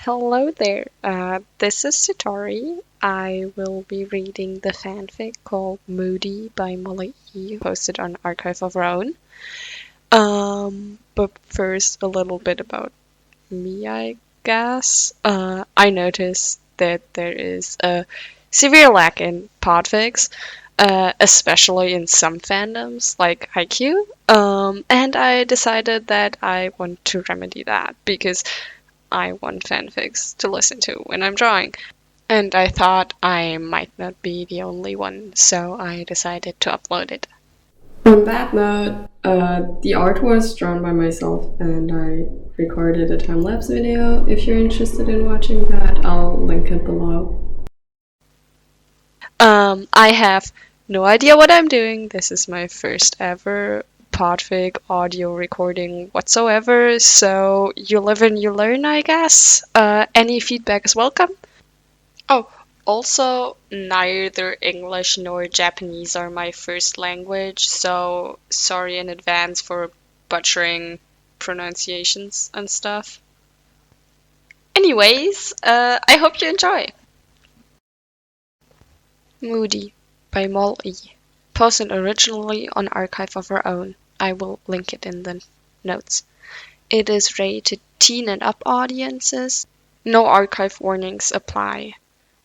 Hello there. This is Satori. I will be reading the fanfic called Moody by mollE, posted on Archive of Our Own. But first, a little bit about me, I guess. I noticed that there is a severe lack in podfics, especially in some fandoms like haikyuu. And I decided that I want to remedy that because I want fanfics to listen to when I'm drawing. And I thought I might not be the only one, so I decided to upload it. On that note, the art was drawn by myself and I recorded a time-lapse video. If you're interested in watching that, I'll link it below. I have no idea what I'm doing. This is my first ever Podfic audio recording whatsoever, so you live and you learn, I guess. Any feedback is welcome. Oh, also, neither English nor Japanese are my first language, so sorry in advance for butchering pronunciations and stuff. Anyways, I hope you enjoy. Moody by mollE, posted originally on Archive of Our Own. I will link it in the notes. It is rated teen and up audiences. No archive warnings apply.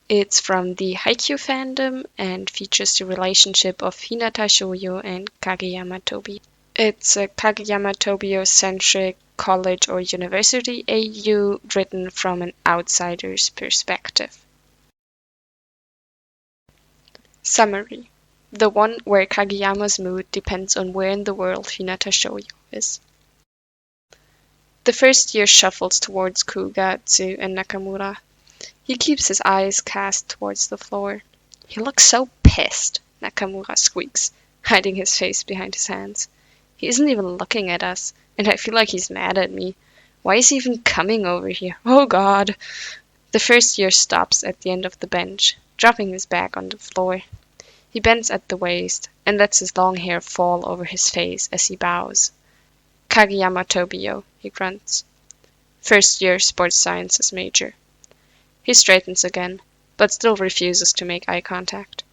It's from the haikyuu fandom and features the relationship of Hinata Shoyo and Kageyama Tobio. It's a Kageyama Tobio-centric college or university AU written from an outsider's perspective. Summary: the one where Kageyama's mood depends on where in the world Hinata Shoyo is. The first year shuffles towards Kuga and Nakamura. He keeps his eyes cast towards the floor. He looks so pissed, Nakamura squeaks, hiding his face behind his hands. He isn't even looking at us, and I feel like he's mad at me. Why is he even coming over here? Oh god! The first year stops at the end of the bench, dropping his bag on the floor. He bends at the waist and lets his long hair fall over his face as he bows. Kageyama Tobio, he grunts. First year sports sciences major. He straightens again, but still refuses to make eye contact.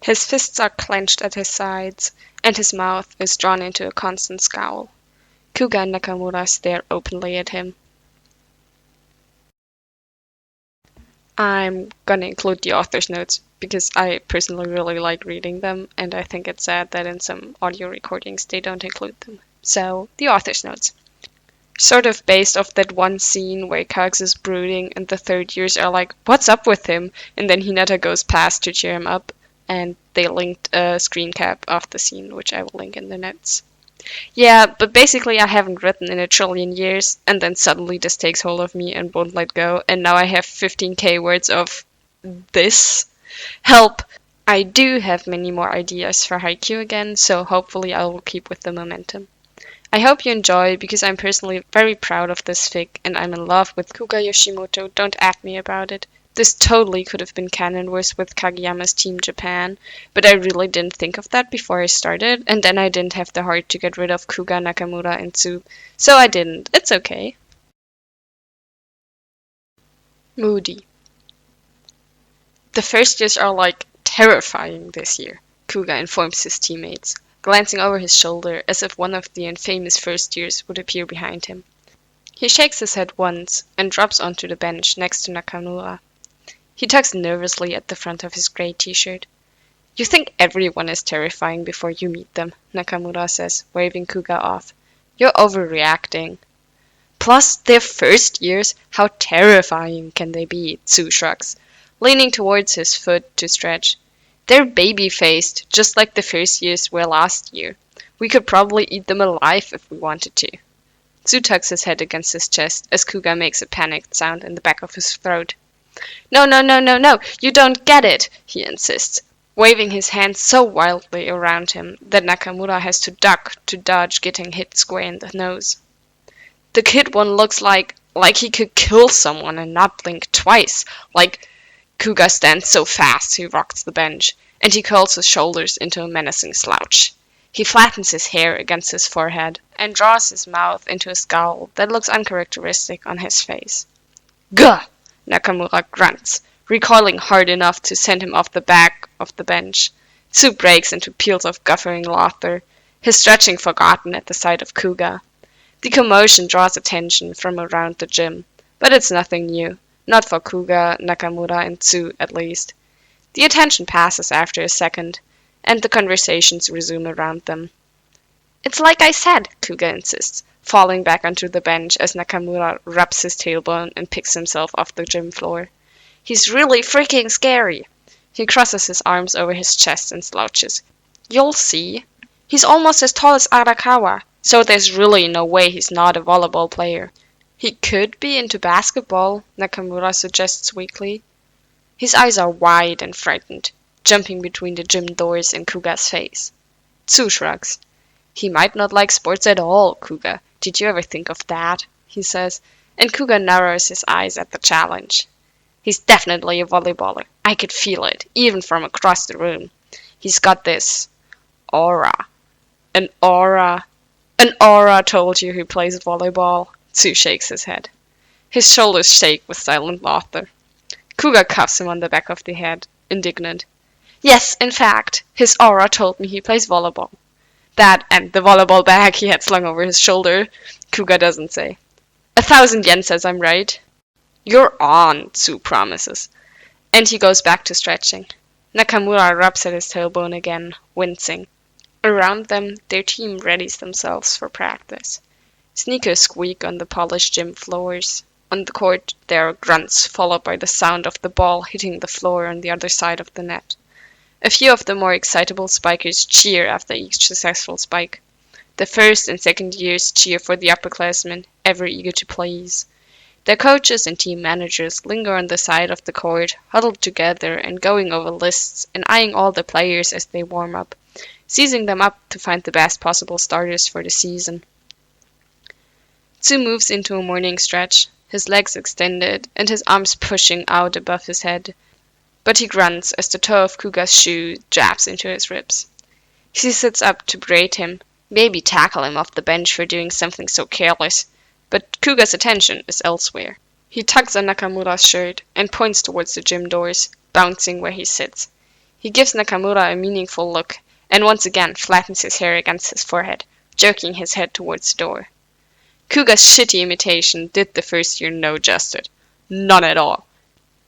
His fists are clenched at his sides, and his mouth is drawn into a constant scowl. Kuga and Nakamura stare openly at him. I'm gonna include the author's notes because I personally really like reading them, and I think it's sad that in some audio recordings they don't include them. So, the author's notes. Sort of based off that one scene where Kags is brooding and the third years are like, what's up with him? And then Hinata goes past to cheer him up, and they linked a screen cap of the scene, which I will link in the notes. Yeah, but basically I haven't written in a trillion years, and then suddenly this takes hold of me and won't let go, and now I have 15k words of this. Help! I do have many more ideas for haikyuu again, so hopefully I will keep with the momentum. I hope you enjoy, because I'm personally very proud of this fic, and I'm in love with Kuga Yoshimoto. Don't at me about it. This totally could have been canon verse with Kageyama's Team Japan, but I really didn't think of that before I started, and then I didn't have the heart to get rid of Kuga, Nakamura, and Tsu, so I didn't. It's okay. Moody. The first years are like terrifying this year, Kuga informs his teammates, glancing over his shoulder as if one of the infamous first years would appear behind him. He shakes his head once and drops onto the bench next to Nakamura. He tugs nervously at the front of his grey t-shirt. You think everyone is terrifying before you meet them, Nakamura says, waving Kuga off. You're overreacting. Plus, they're first years. How terrifying can they be? Tsu shrugs, leaning towards his foot to stretch. They're baby-faced, just like the first years were last year. We could probably eat them alive if we wanted to. Tsu tucks his head against his chest as Kuga makes a panicked sound in the back of his throat. No, you don't get it, he insists, waving his hands so wildly around him that Nakamura has to duck to dodge getting hit square in the nose. The kid one looks like he could kill someone and not blink twice, like... Kuga stands so fast he rocks the bench, and he curls his shoulders into a menacing slouch. He flattens his hair against his forehead and draws his mouth into a scowl that looks uncharacteristic on his face. Gah! Nakamura grunts, recoiling hard enough to send him off the back of the bench. Tsu breaks into peals of guffawing laughter, his stretching forgotten at the sight of Kuga. The commotion draws attention from around the gym, but it's nothing new, not for Kuga, Nakamura, and Tsu at least. The attention passes after a second, and the conversations resume around them. It's like I said, Kuga insists, falling back onto the bench as Nakamura rubs his tailbone and picks himself off the gym floor. He's really freaking scary. He crosses his arms over his chest and slouches. You'll see. He's almost as tall as Arakawa, so there's really no way he's not a volleyball player. He could be into basketball, Nakamura suggests weakly. His eyes are wide and frightened, jumping between the gym doors and Kuga's face. Tsu shrugs. He might not like sports at all, Kuga. Did you ever think of that? He says, and Kuga narrows his eyes at the challenge. He's definitely a volleyballer. I could feel it, even from across the room. He's got this aura. An aura. An aura told you who plays volleyball. Tsu shakes his head. His shoulders shake with silent laughter. Kuga cuffs him on the back of the head, indignant. Yes, in fact, his aura told me he plays volleyball. That and the volleyball bag he had slung over his shoulder, Kuga doesn't say. 1,000 yen says I'm right. You're on, Tsu promises. And he goes back to stretching. Nakamura rubs at his tailbone again, wincing. Around them, their team readies themselves for practice. Sneakers squeak on the polished gym floors. On the court, there are grunts, followed by the sound of the ball hitting the floor on the other side of the net. A few of the more excitable spikers cheer after each successful spike. The first and second years cheer for the upperclassmen, ever eager to please. Their coaches and team managers linger on the side of the court, huddled together and going over lists and eyeing all the players as they warm up, seizing them up to find the best possible starters for the season. Tsu moves into a morning stretch, his legs extended and his arms pushing out above his head. But he grunts as the toe of Kuga's shoe jabs into his ribs. He sits up to berate him, maybe tackle him off the bench for doing something so careless, but Kuga's attention is elsewhere. He tugs on Nakamura's shirt and points towards the gym doors, bouncing where he sits. He gives Nakamura a meaningful look, and once again flattens his hair against his forehead, jerking his head towards the door. Kuga's shitty imitation did the first year no justice. None at all.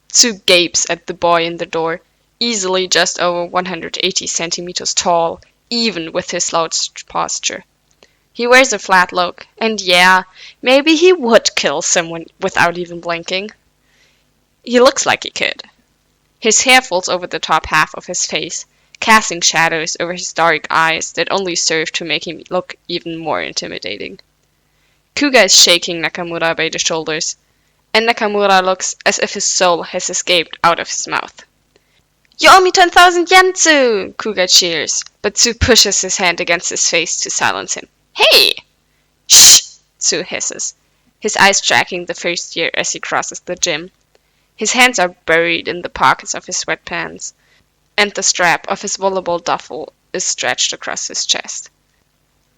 Tsu gapes at the boy in the door, easily just over 180 centimeters tall, even with his slouched posture. He wears a flat look, and yeah, maybe he would kill someone without even blinking. He looks like he could. His hair falls over the top half of his face, casting shadows over his dark eyes that only serve to make him look even more intimidating. Kuga is shaking Nakamura by the shoulders, and Nakamura looks as if his soul has escaped out of his mouth. You owe me 10,000 yen, Tsu! Kuga cheers, but Tsu pushes his hand against his face to silence him. Hey! Shh! Tsu hisses, his eyes tracking the first year as he crosses the gym. His hands are buried in the pockets of his sweatpants, and the strap of his volleyball duffel is stretched across his chest.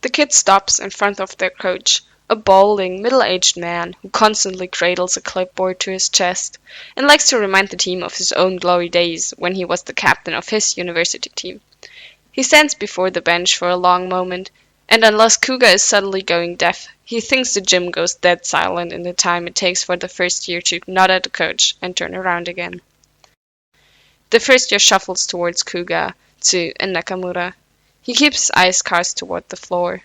The kid stops in front of their coach, a balding, middle-aged man who constantly cradles a clipboard to his chest and likes to remind the team of his own glory days when he was the captain of his university team. He stands before the bench for a long moment, and unless Kuga is suddenly going deaf, he thinks the gym goes dead silent in the time it takes for the first year to nod at the coach and turn around again. The first year shuffles towards Kuga, Tsu, and Nakamura. He keeps his eyes cast toward the floor.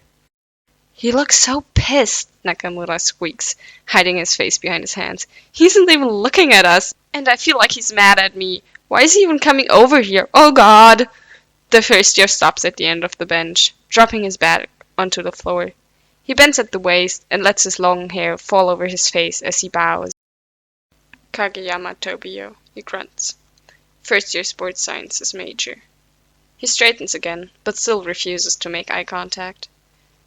He looks so pissed, Nakamura squeaks, hiding his face behind his hands. He isn't even looking at us, and I feel like he's mad at me. Why is he even coming over here? Oh god! The first year stops at the end of the bench, dropping his bag onto the floor. He bends at the waist and lets his long hair fall over his face as he bows. Kageyama Tobio, he grunts. First year sports sciences major. He straightens again, but still refuses to make eye contact.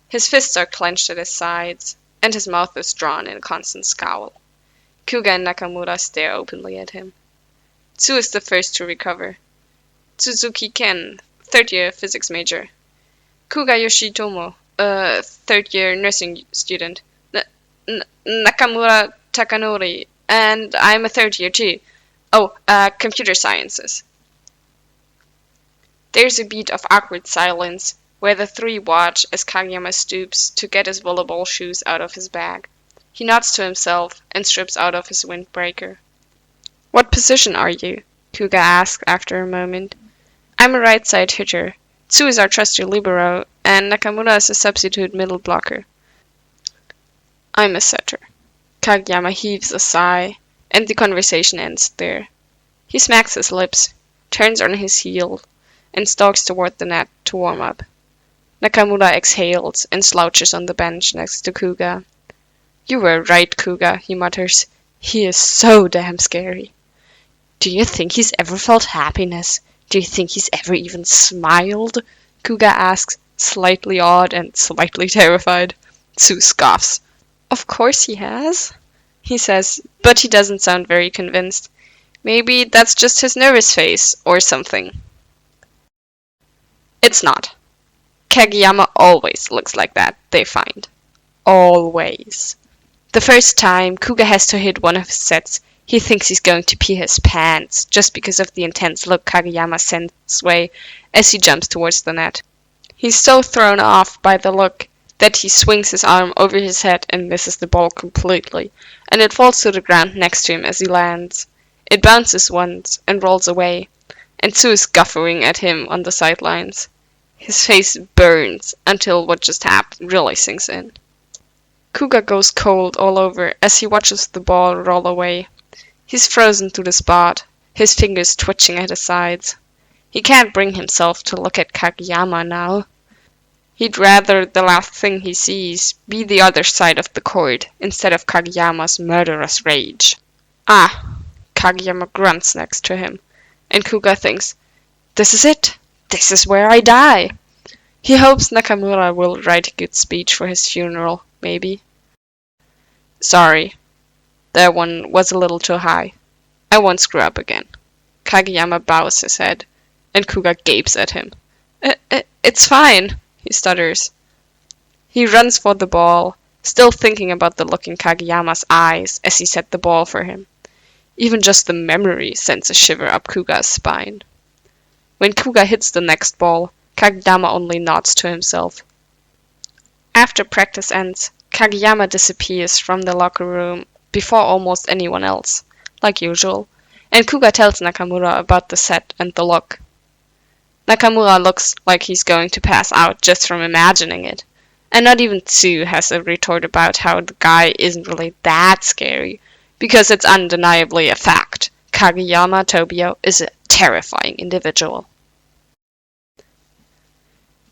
His fists are clenched at his sides, and his mouth is drawn in a constant scowl. Kuga and Nakamura stare openly at him. Tsu is the first to recover. Tsuzuki Ken, third-year physics major. Kuga Yoshitomo, third-year nursing student. Nakamura Takanori, And I'm a third year too. Computer sciences. There's a beat of awkward silence, where the three watch as Kageyama stoops to get his volleyball shoes out of his bag. He nods to himself and strips out of his windbreaker. What position are you? Kuga asks after a moment. I'm a right side hitter. Tsu is our trusty libero, and Nakamura is a substitute middle blocker. I'm a setter. Kageyama heaves a sigh, and the conversation ends there. He smacks his lips, turns on his heel, and stalks toward the net to warm up. Nakamura exhales and slouches on the bench next to Kuga. You were right, Kuga, he mutters. He is so damn scary. Do you think he's ever felt happiness? Do you think he's ever even smiled? Kuga asks, slightly awed and slightly terrified. Tsu scoffs. Of course he has, he says, but he doesn't sound very convinced. Maybe that's just his nervous face, or something. It's not. Kageyama always looks like that, they find. Always. The first time Kuga has to hit one of his sets, he thinks he's going to pee his pants, just because of the intense look Kageyama sends his way as he jumps towards the net. He's so thrown off by the look that he swings his arm over his head and misses the ball completely, and it falls to the ground next to him as he lands. It bounces once and rolls away, and Tsu is guffawing at him on the sidelines. His face burns until what just happened really sinks in. Kuga goes cold all over as he watches the ball roll away. He's frozen to the spot, his fingers twitching at his sides. He can't bring himself to look at Kageyama now. He'd rather the last thing he sees be the other side of the court instead of Kageyama's murderous rage. Ah, Kageyama grunts next to him, and Kuga thinks, this is it. This is where I die. He hopes Nakamura will write a good speech for his funeral, maybe. Sorry, that one was a little too high. I won't screw up again. Kageyama bows his head, and Kuga gapes at him. It's fine, he stutters. He runs for the ball, still thinking about the look in Kageyama's eyes as he set the ball for him. Even just the memory sends a shiver up Kuga's spine. When Kuga hits the next ball, Kageyama only nods to himself. After practice ends, Kageyama disappears from the locker room before almost anyone else, like usual, and Kuga tells Nakamura about the set and the look. Nakamura looks like he's going to pass out just from imagining it, and not even Tsu has a retort about how the guy isn't really that scary, because it's undeniably a fact. Kageyama Tobio is a terrifying individual.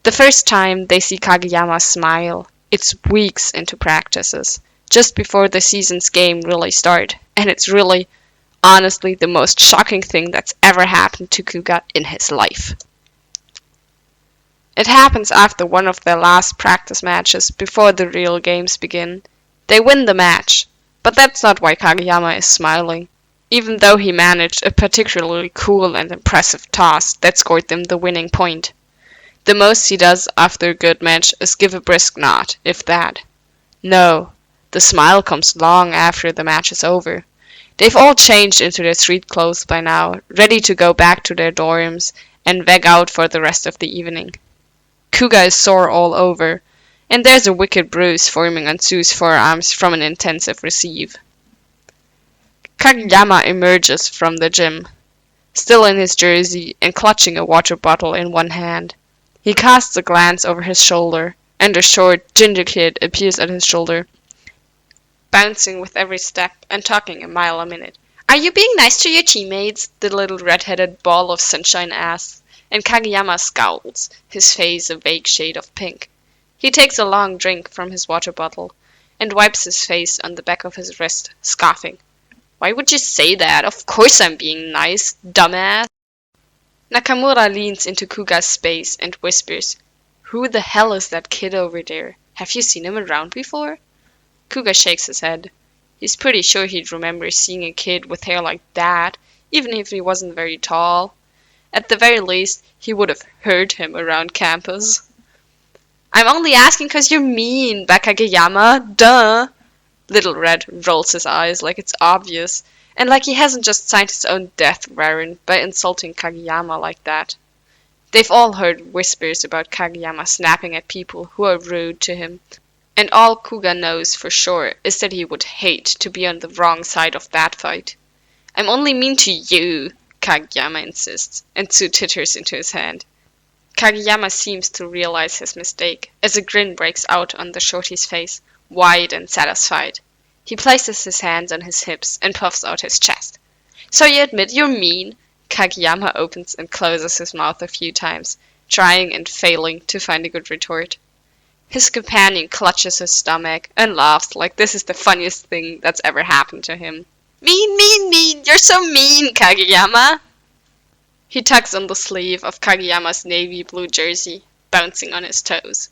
The first time they see Kageyama smile, it's weeks into practices, just before the season's game really start, and it's really, honestly, the most shocking thing that's ever happened to Kuga in his life. It happens after one of their last practice matches before the real games begin. They win the match, but that's not why Kageyama is smiling, even though he managed a particularly cool and impressive toss that scored them the winning point. The most he does after a good match is give a brisk nod, if that. No, the smile comes long after the match is over. They've all changed into their street clothes by now, ready to go back to their dorms and veg out for the rest of the evening. Kuga is sore all over, and there's a wicked bruise forming on Tsu's forearms from an intensive receive. Kageyama emerges from the gym, still in his jersey and clutching a water bottle in one hand. He casts a glance over his shoulder, and a short, ginger kid appears at his shoulder, bouncing with every step and talking a mile a minute. Are you being nice to your teammates? The little red-headed ball of sunshine asks, and Kageyama scowls, his face a vague shade of pink. He takes a long drink from his water bottle, and wipes his face on the back of his wrist, scoffing. Why would you say that? Of course I'm being nice, dumbass. Nakamura leans into Kuga's space and whispers, Who the hell is that kid over there? Have you seen him around before? Kuga shakes his head. He's pretty sure he'd remember seeing a kid with hair like that, even if he wasn't very tall. At the very least, he would have heard him around campus. I'm only asking 'cause you're mean, Kageyama, duh! Little Red rolls his eyes like it's obvious, and like he hasn't just signed his own death warrant by insulting Kageyama like that. They've all heard whispers about Kageyama snapping at people who are rude to him, and all Kuga knows for sure is that he would hate to be on the wrong side of that fight. I'm only mean to you, Kageyama insists, and Tsu titters into his hand. Kageyama seems to realize his mistake, as a grin breaks out on the shorty's face, wide and satisfied. He places his hands on his hips and puffs out his chest. So you admit you're mean? Kageyama opens and closes his mouth a few times, trying and failing to find a good retort. His companion clutches his stomach and laughs like this is the funniest thing that's ever happened to him. Mean, mean, mean! You're so mean, Kageyama! He tugs on the sleeve of Kageyama's navy blue jersey, bouncing on his toes.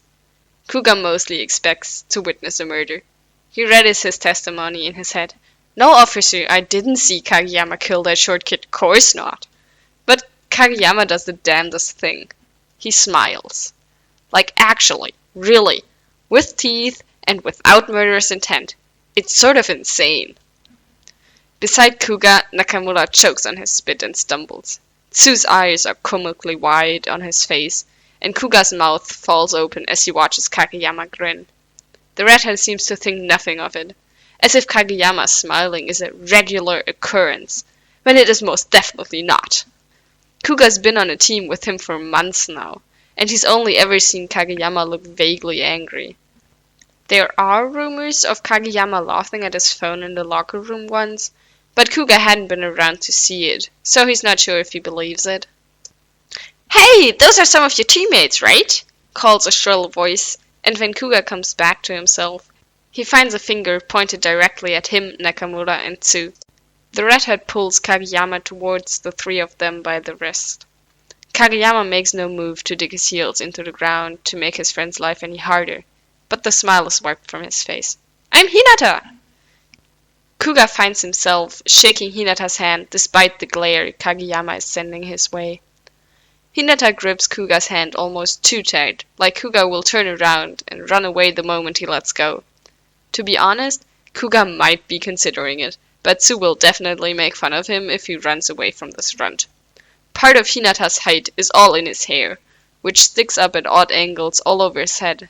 Kuga mostly expects to witness a murder. He readies his testimony in his head. No, officer, I didn't see Kageyama kill that short kid, course not. But Kageyama does the damnedest thing. He smiles. Like actually, really, with teeth and without murderous intent. It's sort of insane. Beside Kuga, Nakamura chokes on his spit and stumbles. Tsu's eyes are comically wide on his face, and Kuga's mouth falls open as he watches Kageyama grin. The redhead seems to think nothing of it, as if Kageyama smiling is a regular occurrence, when it is most definitely not. Kuga's been on a team with him for months now, and he's only ever seen Kageyama look vaguely angry. There are rumors of Kageyama laughing at his phone in the locker room once, but Kuga hadn't been around to see it, so he's not sure if he believes it. Hey, those are some of your teammates, right? Calls a shrill voice, and when Kuga comes back to himself, he finds a finger pointed directly at him, Nakamura, and Tsu. The redhead pulls Kageyama towards the three of them by the wrist. Kageyama makes no move to dig his heels into the ground to make his friend's life any harder, but the smile is wiped from his face. I'm Hinata! Kuga finds himself shaking Hinata's hand despite the glare Kageyama is sending his way. Hinata grips Kuga's hand almost too tight, like Kuga will turn around and run away the moment he lets go. To be honest, Kuga might be considering it, but Tsu will definitely make fun of him if he runs away from this runt. Part of Hinata's height is all in his hair, which sticks up at odd angles all over his head,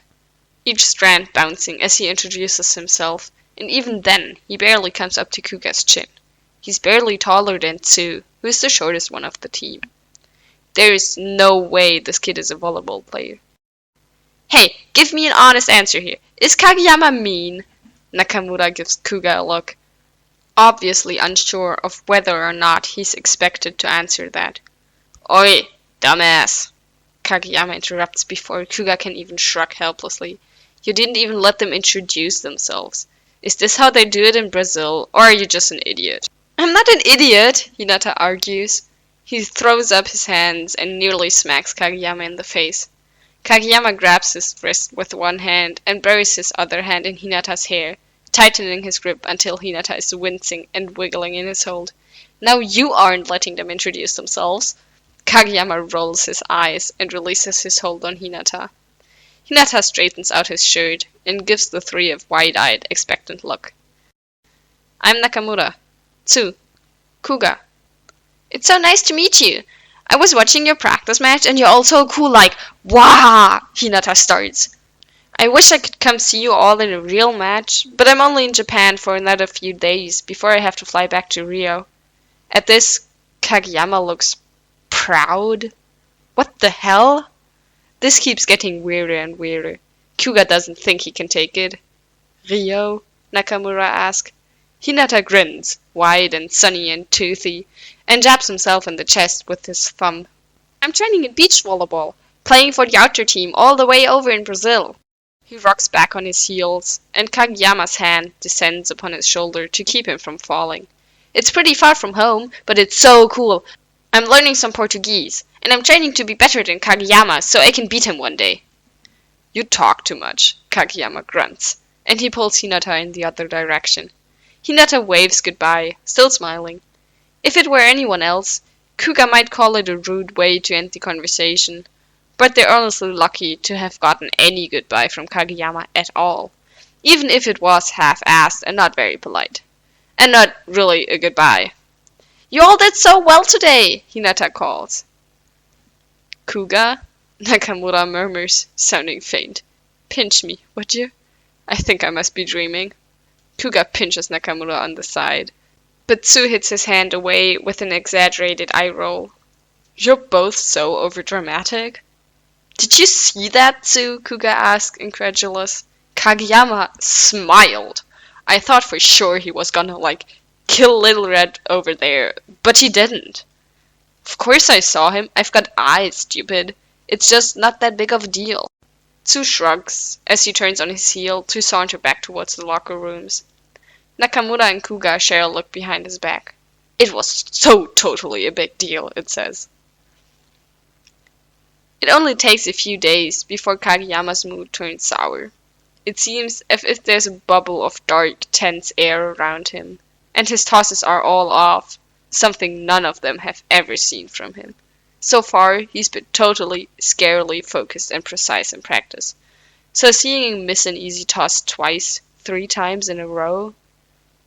each strand bouncing as he introduces himself, and even then he barely comes up to Kuga's chin. He's barely taller than Tsu, who is the shortest one of the team. There is no way this kid is a volleyball player. Hey, give me an honest answer here. Is Kageyama mean? Nakamura gives Kuga a look, obviously unsure of whether or not he's expected to answer that. Oi, dumbass! Kageyama interrupts before Kuga can even shrug helplessly. You didn't even let them introduce themselves. Is this how they do it in Brazil, or are you just an idiot? I'm not an idiot, Hinata argues. He throws up his hands and nearly smacks Kageyama in the face. Kageyama grabs his wrist with one hand and buries his other hand in Hinata's hair, tightening his grip until Hinata is wincing and wiggling in his hold. Now you aren't letting them introduce themselves. Kageyama rolls his eyes and releases his hold on Hinata. Hinata straightens out his shirt and gives the three a wide-eyed, expectant look. I'm Nakamura. Tsu. Kuga. It's so nice to meet you. I was watching your practice match and you're all so cool, like, wow! Hinata starts. I wish I could come see you all in a real match, but I'm only in Japan for another few days before I have to fly back to Rio. At this, Kageyama looks proud. What the hell? This keeps getting weirder and weirder. Kuga doesn't think he can take it. Rio? Nakamura asks. Hinata grins, wide and sunny and toothy, and jabs himself in the chest with his thumb. I'm training in beach volleyball, playing for the outer team all the way over in Brazil. He rocks back on his heels, and Kageyama's hand descends upon his shoulder to keep him from falling. It's pretty far from home, but it's so cool. I'm learning some Portuguese, and I'm training to be better than Kageyama so I can beat him one day. You talk too much, Kageyama grunts, and he pulls Hinata in the other direction. Hinata waves goodbye, still smiling. If it were anyone else, Kuga might call it a rude way to end the conversation, but they're honestly lucky to have gotten any goodbye from Kageyama at all. even if it was half-assed and not very polite. And not really a goodbye. You all did so well today, Hinata calls. Kuga? Nakamura murmurs, sounding faint. Pinch me, would you? I think I must be dreaming. Kuga pinches Nakamura on the side, but Tsu hits his hand away with an exaggerated eye roll. You're both so overdramatic. Did you see that, Tsu? Kuga asked, incredulous. Kageyama smiled. I thought for sure he was gonna, kill Little Red over there, but he didn't. Of course I saw him. I've got eyes, stupid. It's just not that big of a deal. Tsu shrugs as he turns on his heel to saunter back towards the locker rooms. Nakamura and Kuga share a look behind his back. It was so totally a big deal, it says. It only takes a few days before Kageyama's mood turns sour. It seems as if there's a bubble of dark, tense air around him, and his tosses are all off, something none of them have ever seen from him. So far, he's been totally, scarily focused and precise in practice. So seeing him miss an easy toss twice, 3 times in a row,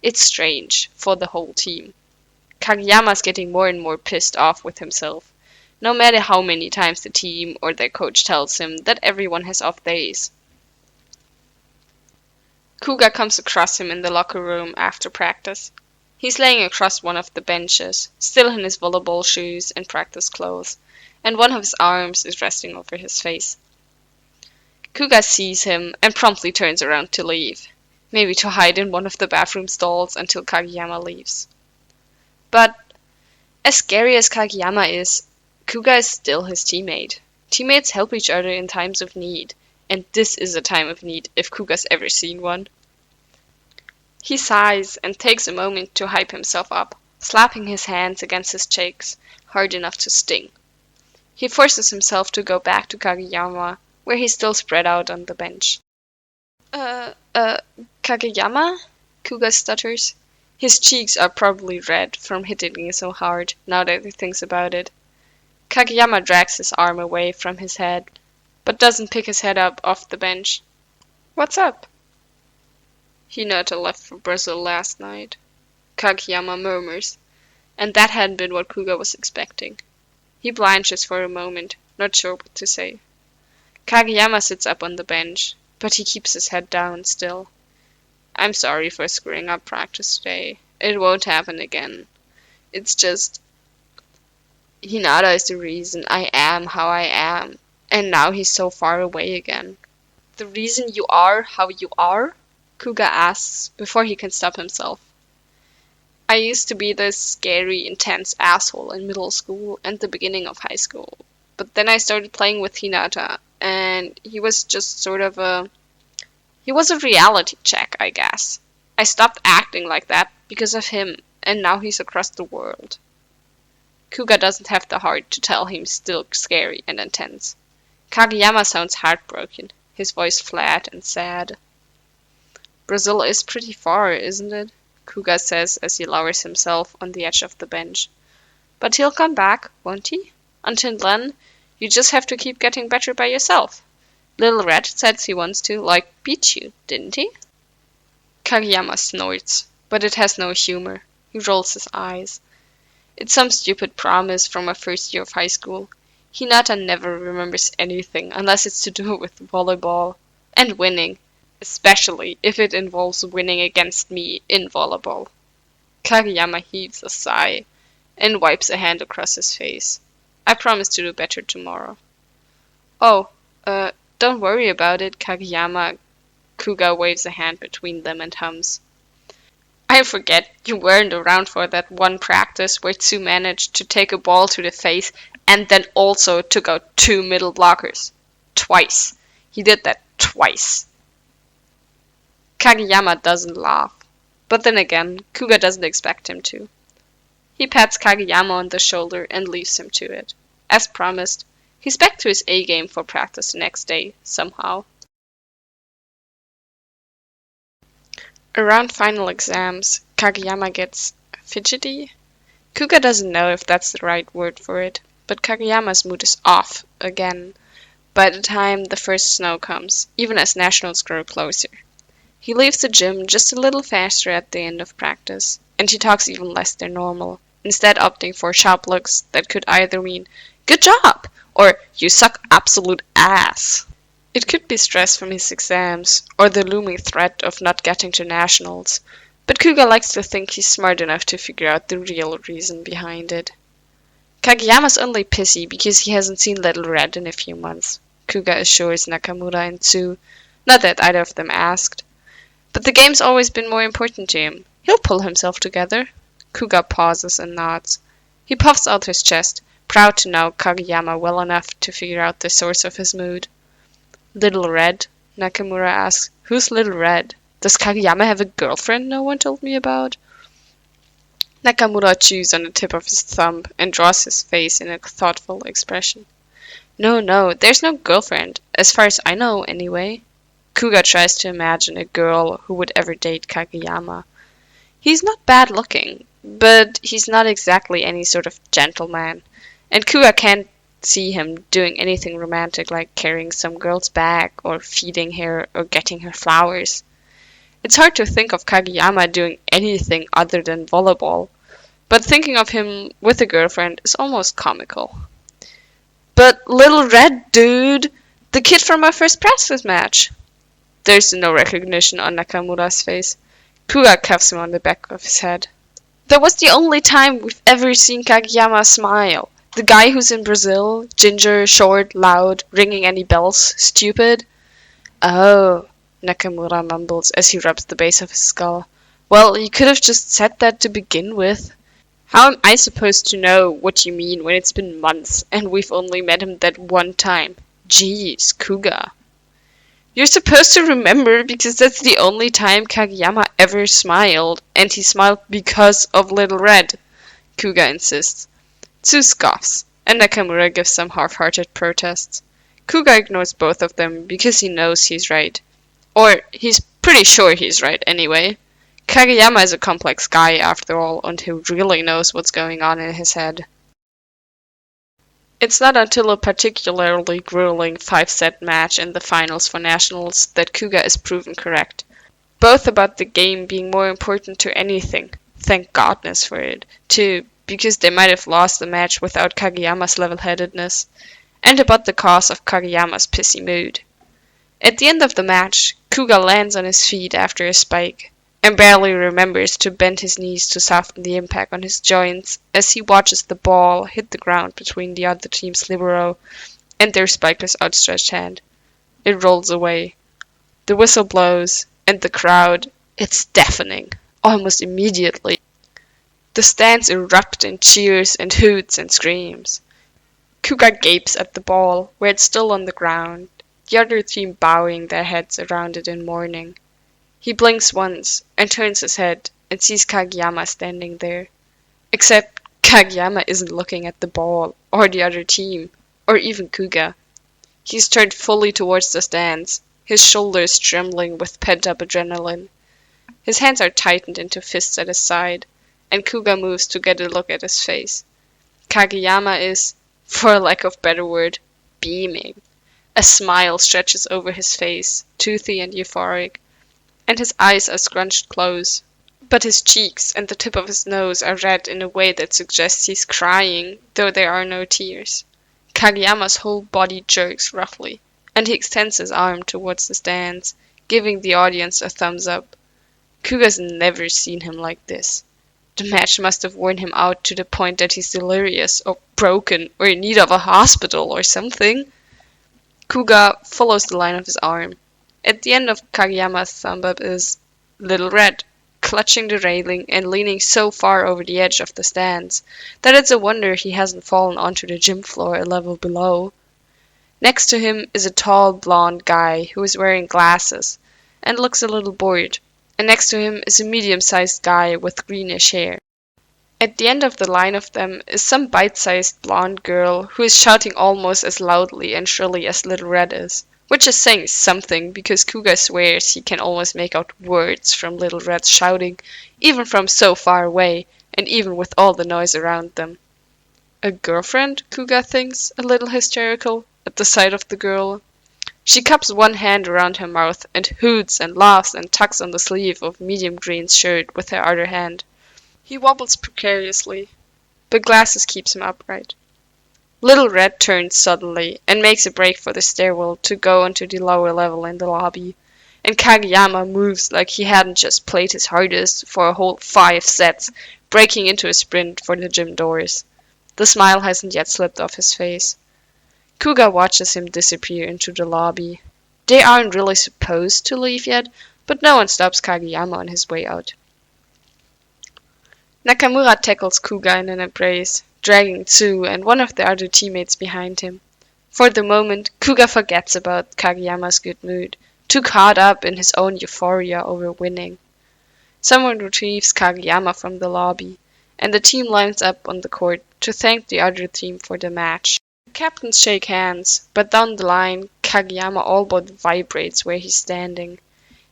it's strange for the whole team. Kageyama's getting more and more pissed off with himself, no matter how many times the team or their coach tells him that everyone has off days. Kuga comes across him in the locker room after practice. He's laying across one of the benches, still in his volleyball shoes and practice clothes, and one of his arms is resting over his face. Kuga sees him and promptly turns around to leave, maybe to hide in one of the bathroom stalls until Kageyama leaves. But, as scary as Kageyama is, Kuga is still his teammate. Teammates help each other in times of need, and this is a time of need if Kuga's ever seen one. He sighs and takes a moment to hype himself up, slapping his hands against his cheeks, hard enough to sting. He forces himself to go back to Kageyama, where he's still spread out on the bench. Kageyama? Kuga stutters. His cheeks are probably red from hitting so hard, now that he thinks about it. Kageyama drags his arm away from his head, but doesn't pick his head up off the bench. What's up? Hinata left for Brazil last night, Kageyama murmurs, and that hadn't been what Kuga was expecting. He blanches for a moment, not sure what to say. Kageyama sits up on the bench, but he keeps his head down still. I'm sorry for screwing up practice today. It won't happen again. It's just... Hinata is the reason I am how I am, and now he's so far away again. The reason you are how you are? Kuga asks before he can stop himself. I used to be this scary, intense asshole in middle school and the beginning of high school. But then I started playing with Hinata, and he was just sort of he was a reality check, I guess. I stopped acting like that because of him, and now he's across the world. Kuga doesn't have the heart to tell him still scary and intense. Kageyama sounds heartbroken, his voice flat and sad. Brazil is pretty far, isn't it? Kuga says as he lowers himself on the edge of the bench. But he'll come back, won't he? Until then, you just have to keep getting better by yourself. Little Red said he wants to, beat you, didn't he? Kageyama snorts, but it has no humor. He rolls his eyes. It's some stupid promise from a first year of high school. Hinata never remembers anything unless it's to do with volleyball and winning. Especially if it involves winning against me in volleyball. Kageyama heaves a sigh and wipes a hand across his face. I promise to do better tomorrow. Oh, don't worry about it, Kageyama. Kuga waves a hand between them and hums. I forget you weren't around for that one practice where Tsu managed to take a ball to the face and then also took out 2 middle blockers. Twice. He did that twice. Kageyama doesn't laugh, but then again, Kuga doesn't expect him to. He pats Kageyama on the shoulder and leaves him to it. As promised, he's back to his A game for practice the next day, somehow. Around final exams, Kageyama gets fidgety. Kuga doesn't know if that's the right word for it, but Kageyama's mood is off again by the time the first snow comes, even as nationals grow closer. He leaves the gym just a little faster at the end of practice, and he talks even less than normal, instead opting for sharp looks that could either mean, "Good job!" or "You suck absolute ass." It could be stress from his exams, or the looming threat of not getting to nationals, but Kuga likes to think he's smart enough to figure out the real reason behind it. Kageyama's only pissy because he hasn't seen Little Red in a few months, Kuga assures Nakamura and Tsu, not that either of them asked. But the game's always been more important to him. He'll pull himself together. Kuga pauses and nods. He puffs out his chest, proud to know Kageyama well enough to figure out the source of his mood. Little Red? Nakamura asks. Who's Little Red? Does Kageyama have a girlfriend no one told me about? Nakamura chews on the tip of his thumb and draws his face in a thoughtful expression. No, there's no girlfriend, as far as I know, anyway. Kuga tries to imagine a girl who would ever date Kageyama. He's not bad looking, but he's not exactly any sort of gentleman, and Kuga can't see him doing anything romantic like carrying some girl's bag or feeding her or getting her flowers. It's hard to think of Kageyama doing anything other than volleyball, but thinking of him with a girlfriend is almost comical. But Little Red, dude! The kid from our first practice match! There's no recognition on Nakamura's face. Kuga cuffs him on the back of his head. That was the only time we've ever seen Kageyama smile. The guy who's in Brazil, ginger, short, loud, ringing any bells, stupid. Oh, Nakamura mumbles as he rubs the base of his skull. Well, you could have just said that to begin with. How am I supposed to know what you mean when it's been months and we've only met him that one time? Jeez, Kuga. You're supposed to remember because that's the only time Kageyama ever smiled, and he smiled because of Little Red, Kuga insists. Tsu scoffs, and Nakamura gives some half-hearted protests. Kuga ignores both of them because he knows he's right. Or, he's pretty sure he's right anyway. Kageyama is a complex guy after all, and who really knows what's going on in his head. It's not until a particularly grueling 5-set match in the finals for nationals that Kuga is proven correct. Both about the game being more important to anything, thank goodness for it, too, because they might have lost the match without Kageyama's level-headedness, and about the cause of Kageyama's pissy mood. At the end of the match, Kuga lands on his feet after a spike, and barely remembers to bend his knees to soften the impact on his joints as he watches the ball hit the ground between the other team's libero and their spiker's outstretched hand. It rolls away. The whistle blows, and the crowd, it's deafening, almost immediately. The stands erupt in cheers and hoots and screams. Kuga gapes at the ball, where it's still on the ground, the other team bowing their heads around it in mourning. He blinks once and turns his head and sees Kageyama standing there. Except Kageyama isn't looking at the ball, or the other team, or even Kuga. He's turned fully towards the stands, his shoulders trembling with pent-up adrenaline. His hands are tightened into fists at his side, and Kuga moves to get a look at his face. Kageyama is, for lack of better word, beaming. A smile stretches over his face, toothy and euphoric, and his eyes are scrunched close. But his cheeks and the tip of his nose are red in a way that suggests he's crying, though there are no tears. Kageyama's whole body jerks roughly, and he extends his arm towards the stands, giving the audience a thumbs up. Kuga's never seen him like this. The match must have worn him out to the point that he's delirious, or broken, or in need of a hospital or something. Kuga follows the line of his arm. At the end of Kageyama's thumb up is Little Red, clutching the railing and leaning so far over the edge of the stands that it's a wonder he hasn't fallen onto the gym floor a level below. Next to him is a tall blonde guy who is wearing glasses and looks a little bored, and next to him is a medium-sized guy with greenish hair. At the end of the line of them is some bite-sized blonde girl who is shouting almost as loudly and shrilly as Little Red is, which is saying something because Kuga swears he can almost make out words from Little Red's shouting, even from so far away, and even with all the noise around them. A girlfriend, Kuga thinks, a little hysterical, at the sight of the girl. She cups one hand around her mouth and hoots and laughs and tugs on the sleeve of Medium Green's shirt with her other hand. He wobbles precariously, but Glasses keeps him upright. Little Red turns suddenly and makes a break for the stairwell to go onto the lower level in the lobby, and Kageyama moves like he hadn't just played his hardest for a whole 5 sets, breaking into a sprint for the gym doors. The smile hasn't yet slipped off his face. Kuga watches him disappear into the lobby. They aren't really supposed to leave yet, but no one stops Kageyama on his way out. Nakamura tackles Kuga in an embrace, dragging Tsu and one of the other teammates behind him. For the moment, Kuga forgets about Kageyama's good mood, too caught up in his own euphoria over winning. Someone retrieves Kageyama from the lobby, and the team lines up on the court to thank the other team for the match. The captains shake hands, but down the line, Kageyama all but vibrates where he's standing.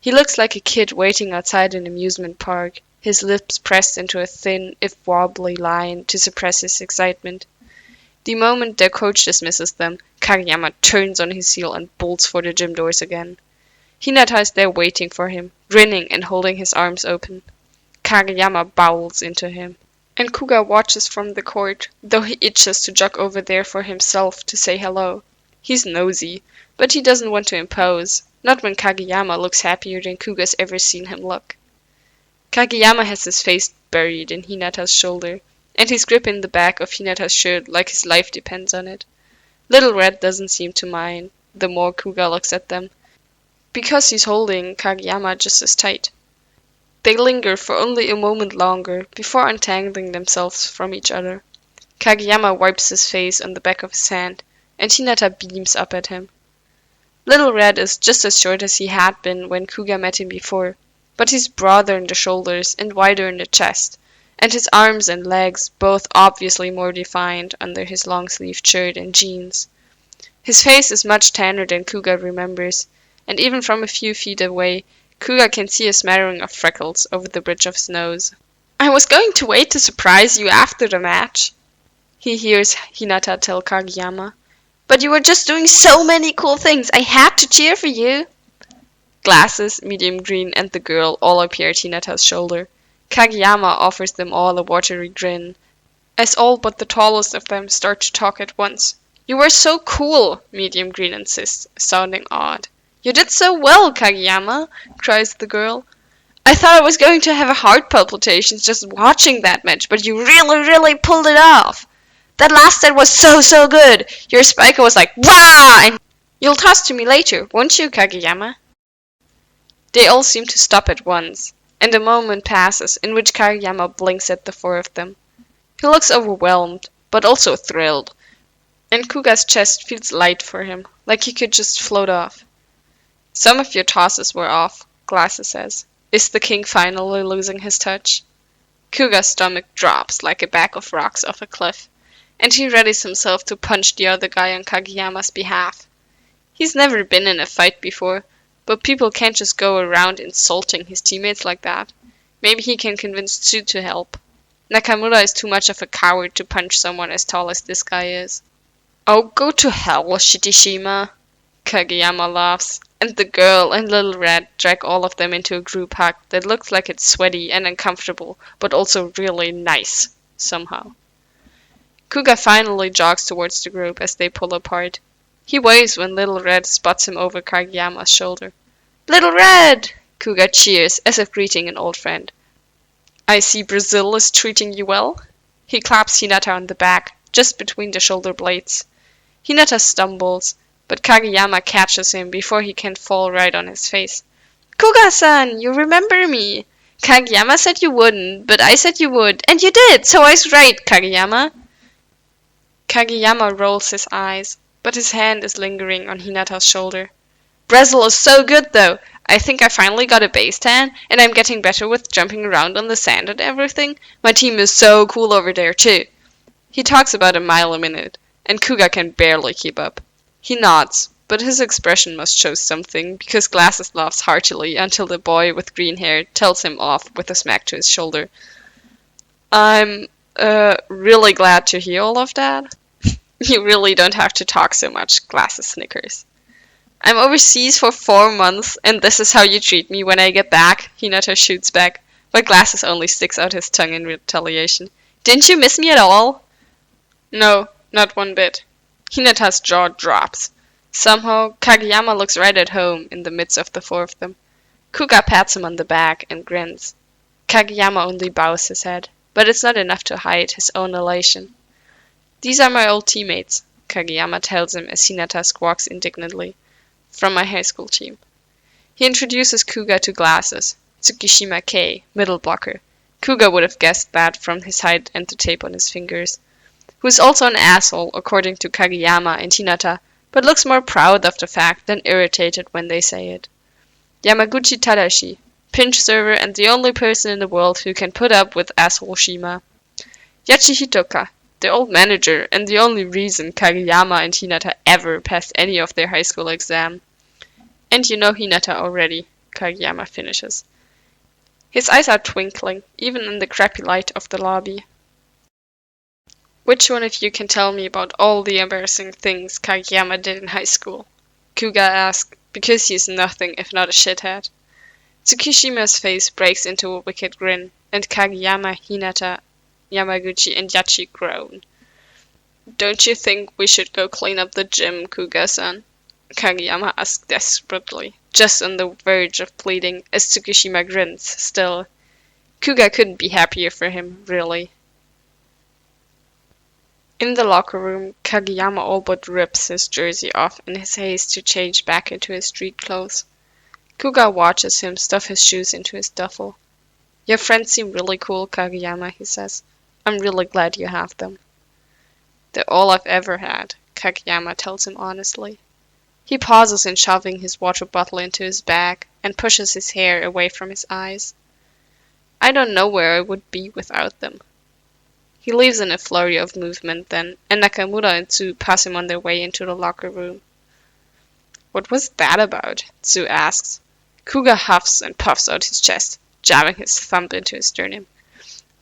He looks like a kid waiting outside an amusement park, his lips pressed into a thin, if wobbly line to suppress his excitement. The moment their coach dismisses them, Kageyama turns on his heel and bolts for the gym doors again. Hinata is there waiting for him, grinning and holding his arms open. Kageyama bowls into him, and Kuga watches from the court, though he itches to jog over there for himself to say hello. He's nosy, but he doesn't want to impose, not when Kageyama looks happier than Kuga's ever seen him look. Kageyama has his face buried in Hinata's shoulder, and he's gripping the back of Hinata's shirt like his life depends on it. Little Red doesn't seem to mind, the more Kuga looks at them, because he's holding Kageyama just as tight. They linger for only a moment longer before untangling themselves from each other. Kageyama wipes his face on the back of his hand, and Hinata beams up at him. Little Red is just as short as he had been when Kuga met him before, but he's broader in the shoulders and wider in the chest, and his arms and legs both obviously more defined under his long-sleeved shirt and jeans. His face is much tanner than Kuga remembers, and even from a few feet away, Kuga can see a smattering of freckles over the bridge of his nose. "I was going to wait to surprise you after the match," he hears Hinata tell Kageyama. "But you were just doing so many cool things, I had to cheer for you." Glasses, Medium Green, and the girl all appear at Hinata's shoulder. Kageyama offers them all a watery grin, as all but the tallest of them start to talk at once. "You were so cool," Medium Green insists, sounding odd. "You did so well, Kageyama," cries the girl. "I thought I was going to have a heart palpitations just watching that match, but you really pulled it off. That last set was so good. Your spiker was like, wah! And you'll toss to me later, won't you, Kageyama?" They all seem to stop at once, and a moment passes in which Kageyama blinks at the 4 of them. He looks overwhelmed, but also thrilled, and Kuga's chest feels light for him, like he could just float off. "Some of your tosses were off," Glasses says. "Is the king finally losing his touch?" Kuga's stomach drops like a bag of rocks off a cliff, and he readies himself to punch the other guy on Kageyama's behalf. He's never been in a fight before, but people can't just go around insulting his teammates like that. Maybe he can convince Tsu to help. Nakamura is too much of a coward to punch someone as tall as this guy is. "Oh, go to hell, Shitishima," Kageyama laughs, and the girl and Little Red drag all of them into a group hug that looks like it's sweaty and uncomfortable, but also really nice, somehow. Kuga finally jogs towards the group as they pull apart. He waves when Little Red spots him over Kageyama's shoulder. "Little Red!" Kuga cheers, as if greeting an old friend. "I see Brazil is treating you well." He claps Hinata on the back, just between the shoulder blades. Hinata stumbles, but Kageyama catches him before he can fall right on his face. "Kuga-san, you remember me. Kageyama said you wouldn't, but I said you would, and you did, so I was right, Kageyama." Kageyama rolls his eyes, but his hand is lingering on Hinata's shoulder. "Brazil is so good though. I think I finally got a base tan, and I'm getting better with jumping around on the sand and everything. My team is so cool over there too." He talks about a mile a minute, and Kuga can barely keep up. He nods, but his expression must show something, because Glasses laughs heartily until the boy with green hair tells him off with a smack to his shoulder. "I'm, really glad to hear all of that." "You really don't have to talk so much," Glasses snickers. I'm overseas for 4 months, and this is how you treat me when I get back, Hinata shoots back, but Glasses only sticks out his tongue in retaliation. Didn't you miss me at all? No, not one bit. Hinata's jaw drops. Somehow, Kageyama looks right at home in the midst of the four of them. Kuga pats him on the back and grins. Kageyama only bows his head, but it's not enough to hide his own elation. These are my old teammates, Kageyama tells him as Hinata squawks indignantly. From my high school team. He introduces Kuga to Glasses. Tsukishima K, middle blocker. Kuga would have guessed that from his height and the tape on his fingers. Who is also an asshole, according to Kageyama and Hinata, but looks more proud of the fact than irritated when they say it. Yamaguchi Tadashi, pinch server and the only person in the world who can put up with asshole Shima. Yachi Hitoka, the old manager and the only reason Kageyama and Hinata ever passed any of their high school exam. And you know Hinata already, Kageyama finishes. His eyes are twinkling, even in the crappy light of the lobby. Which one of you can tell me about all the embarrassing things Kageyama did in high school? Kuga asked, because he's nothing if not a shithead. Tsukishima's face breaks into a wicked grin, and Kageyama, Hinata, Yamaguchi, and Yachi groan. Don't you think we should go clean up the gym, Kuga-san? Kageyama asked desperately, just on the verge of pleading, as Tsukishima grins still. Kuga couldn't be happier for him, really. In the locker room, Kageyama all but rips his jersey off in his haste to change back into his street clothes. Kuga watches him stuff his shoes into his duffel. Your friends seem really cool, Kageyama, he says. I'm really glad you have them. They're all I've ever had, Kageyama tells him honestly. He pauses in shoving his water bottle into his bag and pushes his hair away from his eyes. I don't know where I would be without them. He leaves in a flurry of movement then, and Nakamura and Tsu pass him on their way into the locker room. What was that about? Tsu asks. Kuga huffs and puffs out his chest, jabbing his thumb into his sternum.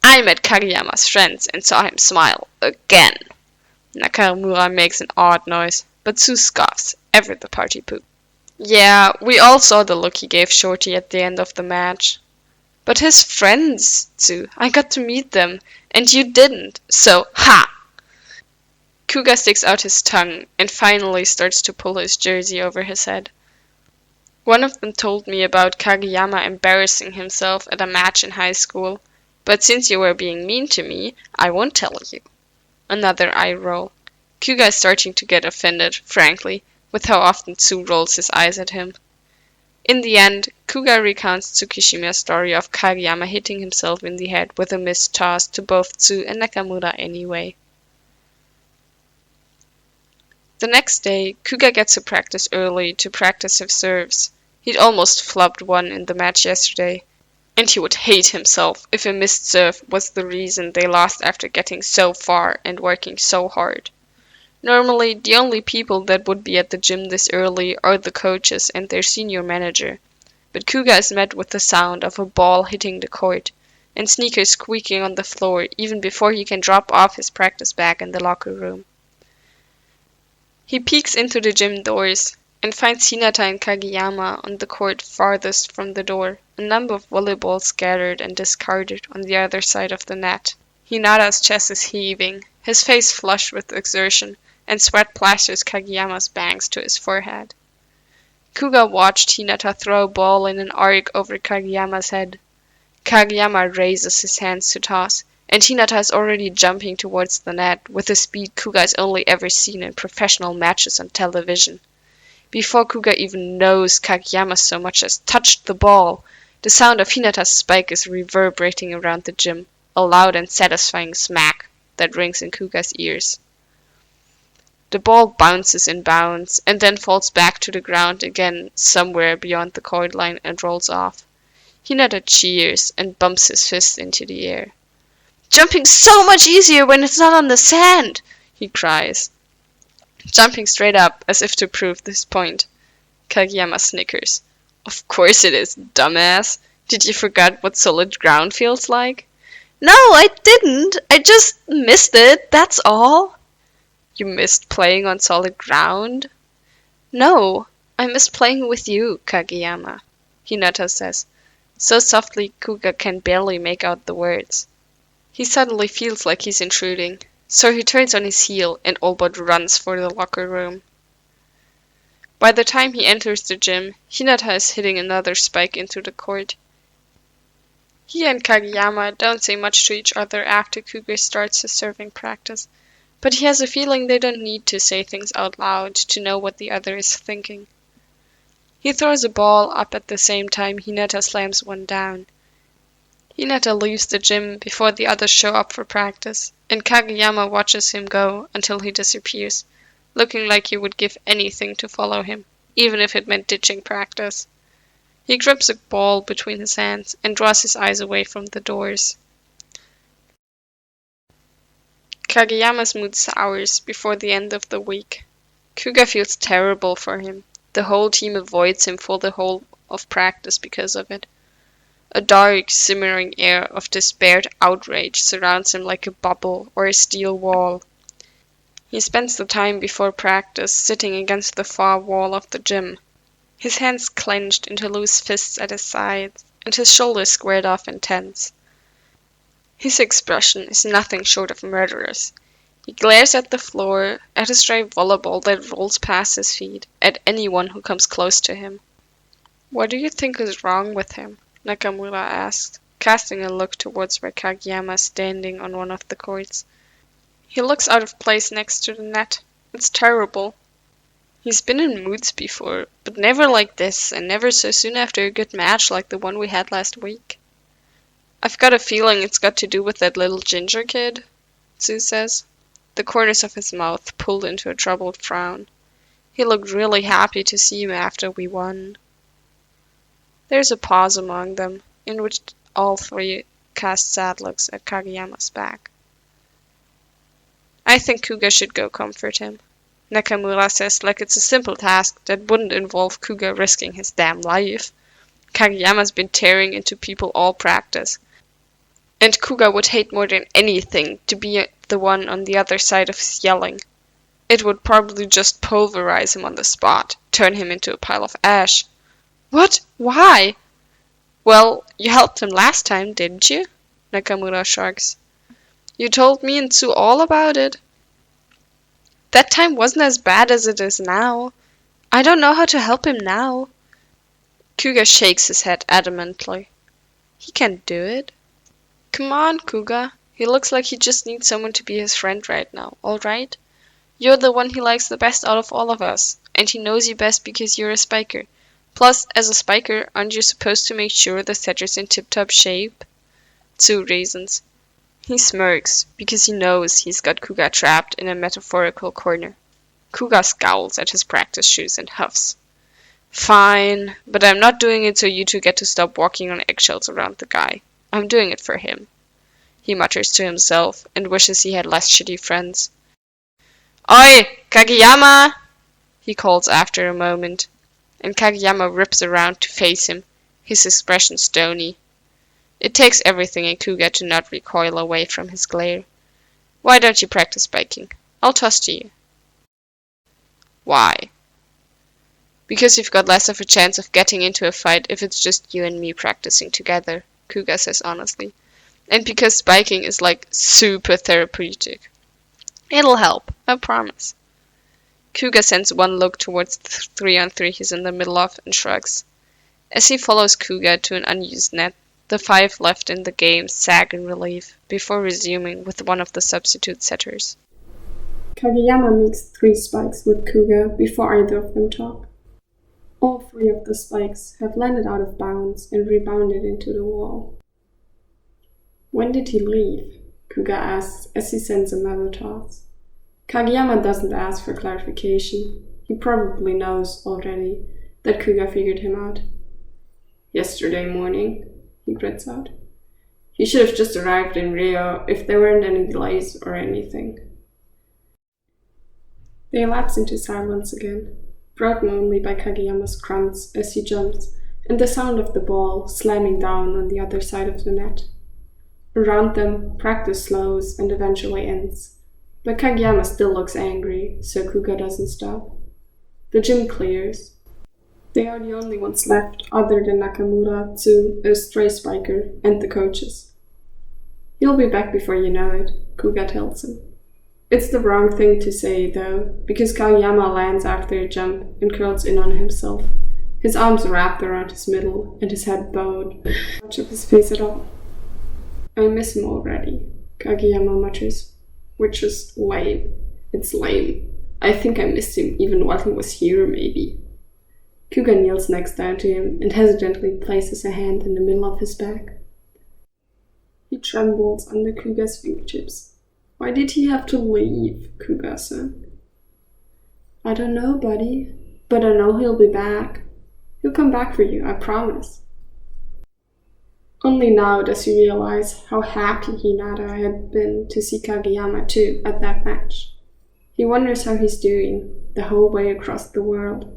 I met Kageyama's friends and saw him smile again. Nakamura makes an odd noise, but Tsu scoffs, ever the party poop. Yeah, we all saw the look he gave Shorty at the end of the match. But his friends, Tsu, I got to meet them, and you didn't, so ha! Kuga sticks out his tongue and finally starts to pull his jersey over his head. One of them told me about Kageyama embarrassing himself at a match in high school, but since you were being mean to me, I won't tell you. Another eye roll. Kuga is starting to get offended, frankly, with how often Tsu rolls his eyes at him. In the end, Kuga recounts Tsukishima's story of Kageyama hitting himself in the head with a missed toss to both Tsu and Nakamura anyway. The next day, Kuga gets to practice early to practice his serves. He'd almost flubbed one in the match yesterday, and he would hate himself if a missed serve was the reason they lost after getting so far and working so hard. Normally, the only people that would be at the gym this early are the coaches and their senior manager, but Kuga is met with the sound of a ball hitting the court, and sneakers squeaking on the floor even before he can drop off his practice bag in the locker room. He peeks into the gym doors, and finds Hinata and Kageyama on the court farthest from the door, a number of volleyballs scattered and discarded on the other side of the net. Hinata's chest is heaving, his face flushed with exertion, and sweat plasters Kageyama's bangs to his forehead. Kuga watched Hinata throw a ball in an arc over Kageyama's head. Kageyama raises his hands to toss, and Hinata is already jumping towards the net with a speed Kuga has only ever seen in professional matches on television. Before Kuga even knows Kageyama so much as touched the ball, the sound of Hinata's spike is reverberating around the gym, a loud and satisfying smack that rings in Kuga's ears. The ball bounces in bounds, and then falls back to the ground again somewhere beyond the court line and rolls off. Hinata cheers and bumps his fist into the air. "Jumping so much easier when it's not on the sand!" he cries, jumping straight up as if to prove this point. Kageyama snickers. "Of course it is, dumbass. Did you forget what solid ground feels like?" "No, I didn't. I just missed it, that's all." "You missed playing on solid ground?" "No, I miss playing with you, Kageyama, Hinata says, so softly Kuga can barely make out the words. He suddenly feels like he's intruding, so he turns on his heel and all but runs for the locker room. By the time he enters the gym, Hinata is hitting another spike into the court. He and Kageyama don't say much to each other after Kuga starts his serving practice, but he has a feeling they don't need to say things out loud to know what the other is thinking. He throws a ball up at the same time Hinata slams one down. Hinata leaves the gym before the others show up for practice, and Kageyama watches him go until he disappears, looking like he would give anything to follow him, even if it meant ditching practice. He grips a ball between his hands and draws his eyes away from the doors. Kageyama's mood sours before the end of the week. Kuga feels terrible for him. The whole team avoids him for the whole of practice because of it. A dark, simmering air of despaired outrage surrounds him like a bubble or a steel wall. He spends the time before practice sitting against the far wall of the gym, his hands clenched into loose fists at his sides, and his shoulders squared off and tense. His expression is nothing short of murderous. He glares at the floor, at a stray volleyball that rolls past his feet, at anyone who comes close to him. What do you think is wrong with him? Nakamura asked, casting a look towards where Kageyama is standing on one of the courts. He looks out of place next to the net. It's terrible. He's been in moods before, but never like this, and never so soon after a good match like the one we had last week. I've got a feeling it's got to do with that little ginger kid, Tsu says, the corners of his mouth pulled into a troubled frown. He looked really happy to see him after we won. There's a pause among them, in which all three cast sad looks at Kageyama's back. I think Kuga should go comfort him, Nakamura says like it's a simple task that wouldn't involve Kuga risking his damn life. Kageyama's been tearing into people all practice, and Kuga would hate more than anything to be the one on the other side of his yelling. It would probably just pulverize him on the spot, turn him into a pile of ash. What? Why? Well, you helped him last time, didn't you? Nakamura shrugs. You told me and Tsu all about it. That time wasn't as bad as it is now. I don't know how to help him now. Kuga shakes his head adamantly. He can't do it. Come on, Kuga. He looks like he just needs someone to be his friend right now, alright? You're the one he likes the best out of all of us, and he knows you best because you're a spiker. Plus, as a spiker, aren't you supposed to make sure the setter's in tip-top shape? Tsu reasons. He smirks, because he knows he's got Kuga trapped in a metaphorical corner. Kuga scowls at his practice shoes and huffs. Fine, but I'm not doing it so you two get to stop walking on eggshells around the guy. I'm doing it for him. He mutters to himself and wishes he had less shitty friends. Oi, Kageyama! He calls after a moment, and Kageyama rips around to face him, his expression stony. It takes everything in Kuga to not recoil away from his glare. Why don't you practice biking? I'll toss to you. Why? Because you've got less of a chance of getting into a fight if it's just you and me practicing together, Kuga says honestly. And because biking is like super therapeutic. It'll help, I promise. Kuga sends one look towards the 3-on-3 he's in the middle of and shrugs. As he follows Kuga to an unused net, the 5 left in the game sag in relief before resuming with one of the substitute setters. Kageyama makes 3 spikes with Kuga before either of them talk. All 3 of the spikes have landed out of bounds and rebounded into the wall. When did he leave? Kuga asks as he sends another toss. Kageyama doesn't ask for clarification. He probably knows already that Kuga figured him out. Yesterday morning, he grits out. He should have just arrived in Rio if there weren't any delays or anything. They lapse into silence again, broken only by Kageyama's grunts as he jumps and the sound of the ball slamming down on the other side of the net. Around them, practice slows and eventually ends, but Kageyama still looks angry, so Kuga doesn't stop. The gym clears. They are the only ones left, other than Nakamura, Tsu, a stray spiker, and the coaches. He'll be back before you know it, Kuga tells him. It's the wrong thing to say, though, because Kageyama lands after a jump and curls in on himself, his arms wrapped around his middle and his head bowed, not much of his face at all. I miss him already, Kageyama mutters, which is lame. It's lame. I think I missed him even while he was here, maybe. Kuga kneels next down to him and hesitantly places a hand in the middle of his back. He trembles under Kuga's fingertips. Why did he have to leave, Kuga-san? I don't know, buddy, but I know he'll be back. He'll come back for you, I promise. Only now does he realize how happy Hinata had been to see Kageyama too at that match. He wonders how he's doing, the whole way across the world.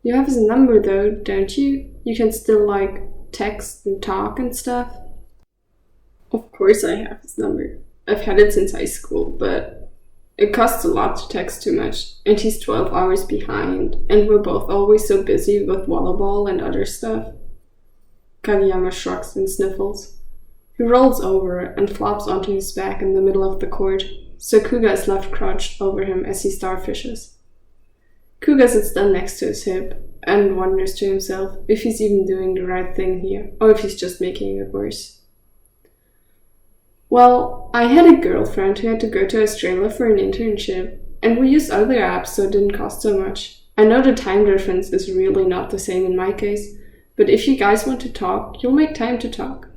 You have his number though, don't you? You can still, text and talk and stuff? Of course I have his number. I've had it since high school, but it costs a lot to text too much, and he's 12 hours behind, and we're both always so busy with volleyball and other stuff. Kageyama shrugs and sniffles. He rolls over and flops onto his back in the middle of the court, so Kuga is left crouched over him as he starfishes. Kuga sits down next to his hip and wonders to himself if he's even doing the right thing here, or if he's just making it worse. Well, I had a girlfriend who had to go to Australia for an internship, and we used other apps so it didn't cost so much. I know the time difference is really not the same in my case, but if you guys want to talk, you'll make time to talk.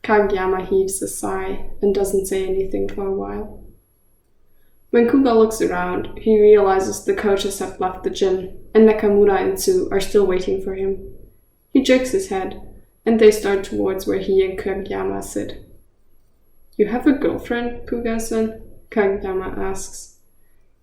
Kageyama heaves a sigh and doesn't say anything for a while. When Kuga looks around, he realizes the coaches have left the gym, and Nakamura and Tsu are still waiting for him. He jerks his head, and they start towards where he and Kageyama sit. You have a girlfriend, Kuga-san? Kageyama asks.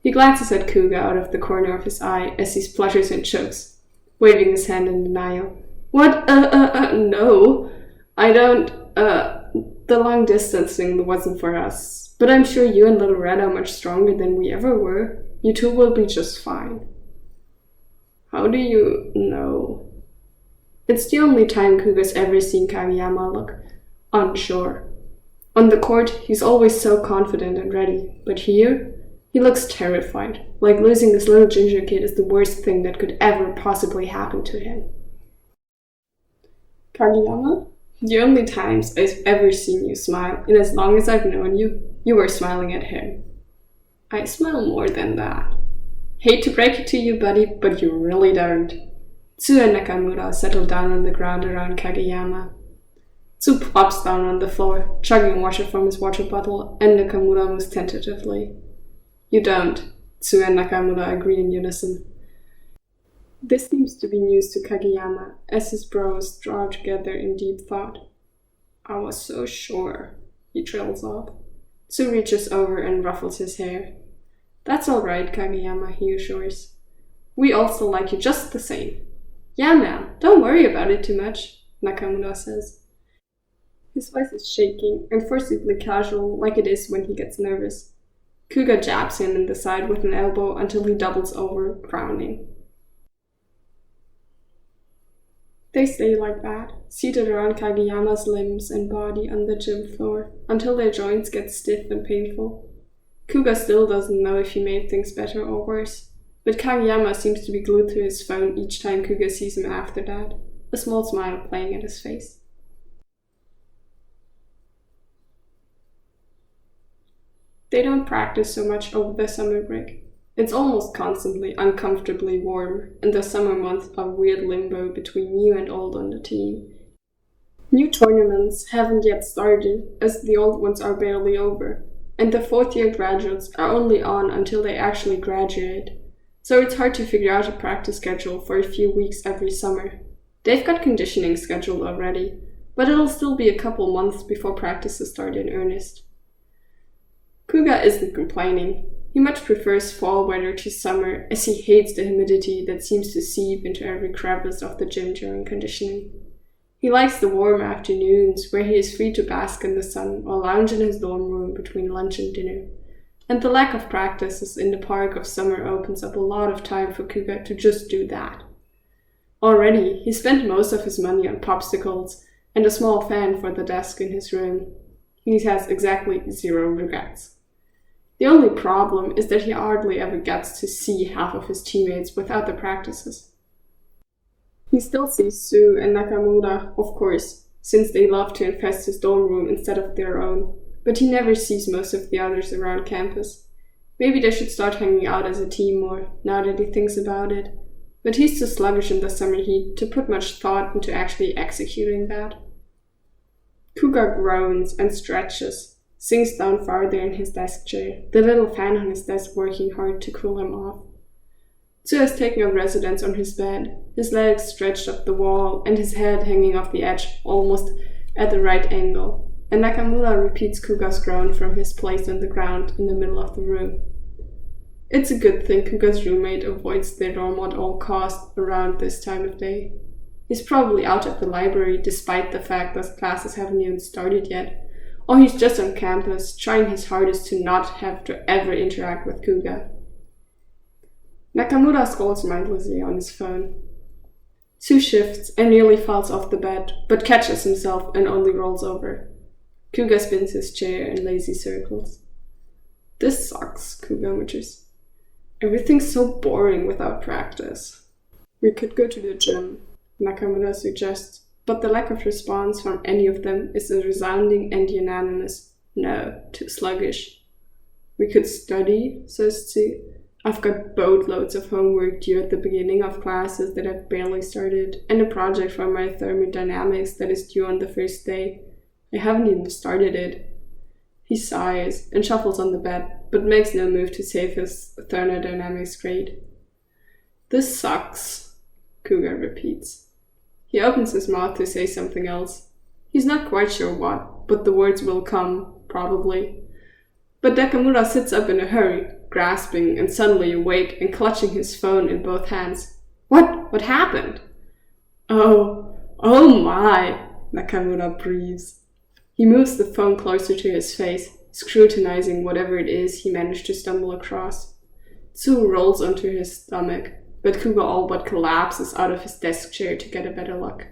He glances at Kuga out of the corner of his eye as he splutters and chokes, waving his hand in denial. What? No. I don't, the long distance thing wasn't for us. But I'm sure you and Little Red are much stronger than we ever were. You two will be just fine. How do you know? It's the only time Kuga's ever seen Kageyama look unsure. On the court, he's always so confident and ready, but here, he looks terrified, like losing this little ginger kid is the worst thing that could ever possibly happen to him. Kageyama? The only times I've ever seen you smile, and as long as I've known you, you were smiling at him. I smile more than that. Hate to break it to you, buddy, but you really don't. Tsu and Nakamura settle down on the ground around Kageyama. Tsu plops down on the floor, chugging water from his water bottle, and Nakamura moves tentatively. You don't, Tsu and Nakamura agree in unison. This seems to be news to Kageyama, as his brows draw together in deep thought. I was so sure, he trails off. Tsu reaches over and ruffles his hair. That's all right, Kageyama, he assures. We all still like you just the same. Yeah, man, don't worry about it too much, Nakamura says. His voice is shaking and forcibly casual like it is when he gets nervous. Kuga jabs him in the side with an elbow until he doubles over, frowning. They stay like that, seated around Kageyama's limbs and body on the gym floor, until their joints get stiff and painful. Kuga still doesn't know if he made things better or worse, but Kageyama seems to be glued to his phone each time Kuga sees him after that, a small smile playing at his face. They don't practice so much over the summer break. It's almost constantly uncomfortably warm, and the summer months are weird limbo between new and old on the team. New tournaments haven't yet started, as the old ones are barely over, and the fourth-year graduates are only on until they actually graduate, so it's hard to figure out a practice schedule for a few weeks every summer. They've got conditioning scheduled already, but it'll still be a couple months before practices start in earnest. Kuga isn't complaining. He much prefers fall weather to summer, as he hates the humidity that seems to seep into every crevice of the gym during conditioning. He likes the warm afternoons where he is free to bask in the sun or lounge in his dorm room between lunch and dinner. And the lack of practices in the park of summer opens up a lot of time for Kuga to just do that. Already, he spent most of his money on popsicles and a small fan for the desk in his room. He has exactly 0 regrets. The only problem is that he hardly ever gets to see half of his teammates without the practices. He still sees Sue and Nakamura, of course, since they love to infest his dorm room instead of their own, but he never sees most of the others around campus. Maybe they should start hanging out as a team more, now that he thinks about it, but he's too sluggish in the summer heat to put much thought into actually executing that. Kuga groans and stretches, sinks down farther in his desk chair, the little fan on his desk working hard to cool him off. Sue has taken up residence on his bed, his legs stretched up the wall and his head hanging off the edge almost at the right angle, and Nakamura repeats Kuga's groan from his place on the ground in the middle of the room. It's a good thing Kuga's roommate avoids their dorm at all costs around this time of day. He's probably out at the library despite the fact that classes haven't even started yet, or he's just on campus trying his hardest to not have to ever interact with Kuga. Nakamura scrolls mindlessly on his phone. Sue shifts and nearly falls off the bed, but catches himself and only rolls over. Kuga spins his chair in lazy circles. This sucks, Kuga mutters. Everything's so boring without practice. We could go to the gym, Nakamura suggests, but the lack of response from any of them is a resounding and unanimous no, too sluggish. We could study, says Sue. I've got boatloads of homework due at the beginning of classes that I've barely started, and a project for my thermodynamics that is due on the first day. I haven't even started it. He sighs and shuffles on the bed, but makes no move to save his thermodynamics grade. This sucks, Kuga repeats. He opens his mouth to say something else. He's not quite sure what, but the words will come, probably. But Nakamura sits up in a hurry, grasping and suddenly awake and clutching his phone in both hands. What happened? Oh my, Nakamura breathes. He moves the phone closer to his face, scrutinizing whatever it is he managed to stumble across. Tsu rolls onto his stomach, but Kuga all but collapses out of his desk chair to get a better look.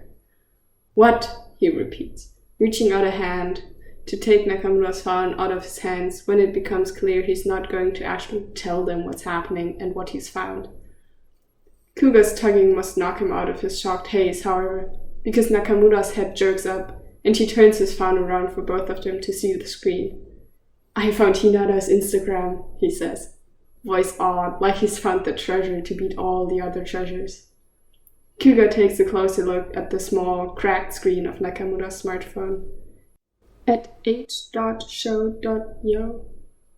What? He repeats, reaching out a hand to take Nakamura's phone out of his hands when it becomes clear he's not going to actually tell them what's happening and what he's found. Kuga's tugging must knock him out of his shocked haze, however, because Nakamura's head jerks up and he turns his phone around for both of them to see the screen. I found Hinata's Instagram, he says, voice awed, like he's found the treasure to beat all the other treasures. Kuga takes a closer look at the small, cracked screen of Nakamura's smartphone. At h.show.yo,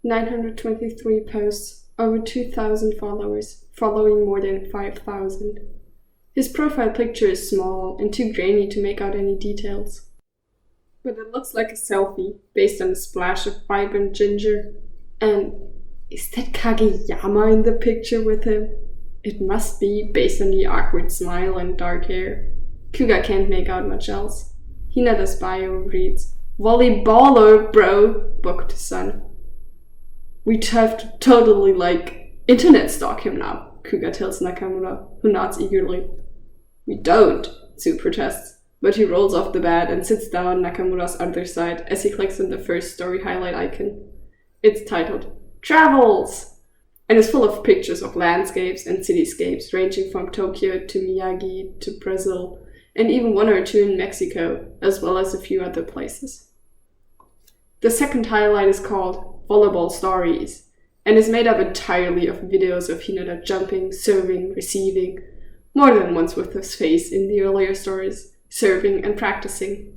923 posts, over 2,000 followers, following more than 5,000. His profile picture is small and too grainy to make out any details. But it looks like a selfie, based on a splash of vibrant ginger. And is that Kageyama in the picture with him? It must be, based on the awkward smile and dark hair. Kuga can't make out much else. Hinata's bio reads, Volleyballer, bro, booked son. We'd have to totally, internet stalk him now, Kuga tells Nakamura, who nods eagerly. We don't, Tsu protests, but he rolls off the bed and sits down on Nakamura's other side as he clicks on the first story highlight icon. It's titled, Travels! And is full of pictures of landscapes and cityscapes ranging from Tokyo to Miyagi to Brazil, and even one or two in Mexico, as well as a few other places. The second highlight is called Volleyball Stories, and is made up entirely of videos of Hinata jumping, serving, receiving, more than once with his face in the earlier stories, serving and practicing.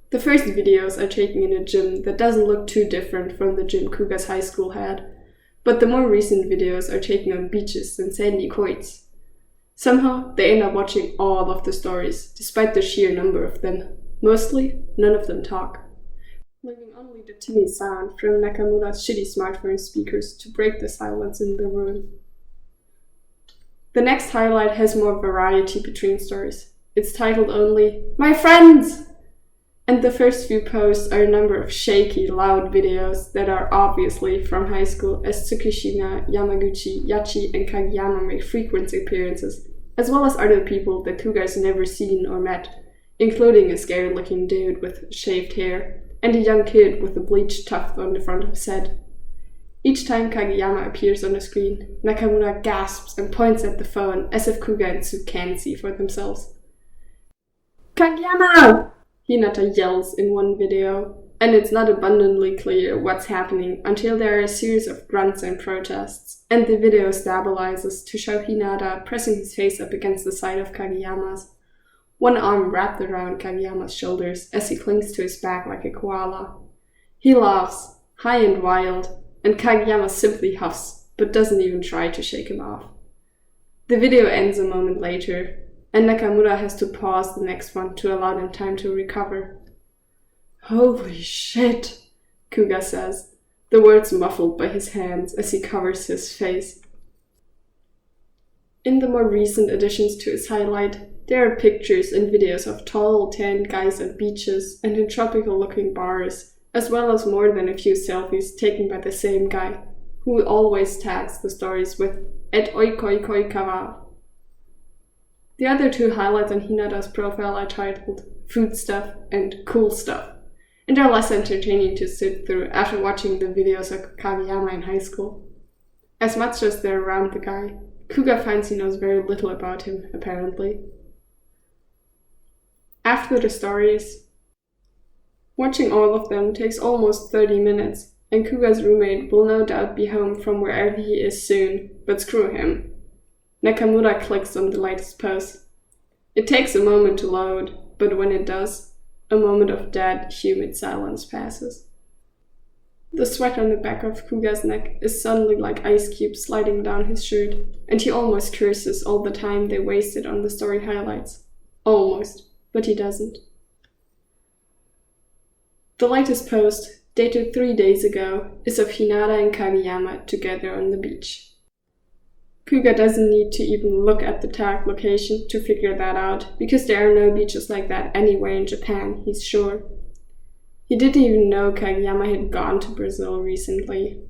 The first videos are taken in a gym that doesn't look too different from the gym Kuga's high school had, but the more recent videos are taken on beaches and sandy courts. Somehow, they end up watching all of the stories, despite the sheer number of them. Mostly, none of them talk, leaving only the tinny sound from Nakamura's shitty smartphone speakers to break the silence in the room. The next highlight has more variety between stories. It's titled only, My Friends! And the first few posts are a number of shaky, loud videos that are obviously from high school, as Tsukishima, Yamaguchi, Yachi, and Kageyama make frequent appearances, as well as other people that Kuga's never seen or met, including a scary-looking dude with shaved hair and a young kid with a bleached tuft on the front of his head. Each time Kageyama appears on the screen, Nakamura gasps and points at the phone as if Kuga and Tsu can't see for themselves. "Kageyama!" Hinata yells in one video, and it's not abundantly clear what's happening until there are a series of grunts and protests, and the video stabilizes to show Hinata pressing his face up against the side of Kageyama's, one arm wrapped around Kageyama's shoulders as he clings to his back like a koala. He laughs, high and wild, and Kageyama simply huffs, but doesn't even try to shake him off. The video ends a moment later, and Nakamura has to pause the next one to allow them time to recover. "Holy shit," Kuga says, the words muffled by his hands as he covers his face. In the more recent additions to his highlight, there are pictures and videos of tall, tan guys at beaches and in tropical-looking bars, as well as more than a few selfies taken by the same guy, who always tags the stories with @oikoikoikawa. The other two highlights on Hinata's profile are titled Food Stuff and Cool Stuff, and are less entertaining to sit through after watching the videos of Kageyama in high school. As much as they're around the guy, Kuga finds he knows very little about him, apparently. After the stories, watching all of them takes almost 30 minutes, and Kuga's roommate will no doubt be home from wherever he is soon, but screw him. Nakamura clicks on the latest post. It takes a moment to load, but when it does, a moment of dead, humid silence passes. The sweat on the back of Kuga's neck is suddenly like ice cubes sliding down his shirt, and he almost curses all the time they wasted on the story highlights. Almost, but he doesn't. The latest post, dated 3 days ago, is of Hinata and Kageyama together on the beach. Kuga doesn't need to even look at the tag location to figure that out, because there are no beaches like that anywhere in Japan, he's sure. He didn't even know Kageyama had gone to Brazil recently.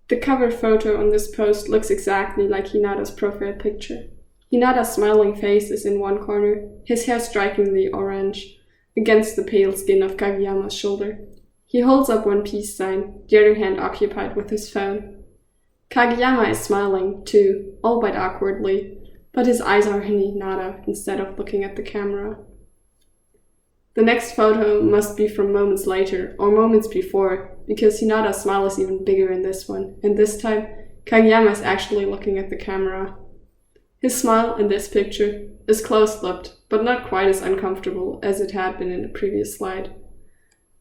The cover photo on this post looks exactly like Hinata's profile picture. Hinata's smiling face is in one corner, his hair strikingly orange, against the pale skin of Kageyama's shoulder. He holds up one peace sign, the other hand occupied with his phone. Kageyama is smiling, too, albeit awkwardly, but his eyes are on Hinata instead of looking at the camera. The next photo must be from moments later, or moments before, because Hinata's smile is even bigger in this one, and this time, Kageyama is actually looking at the camera. His smile in this picture is close-lipped, but not quite as uncomfortable as it had been in the previous slide.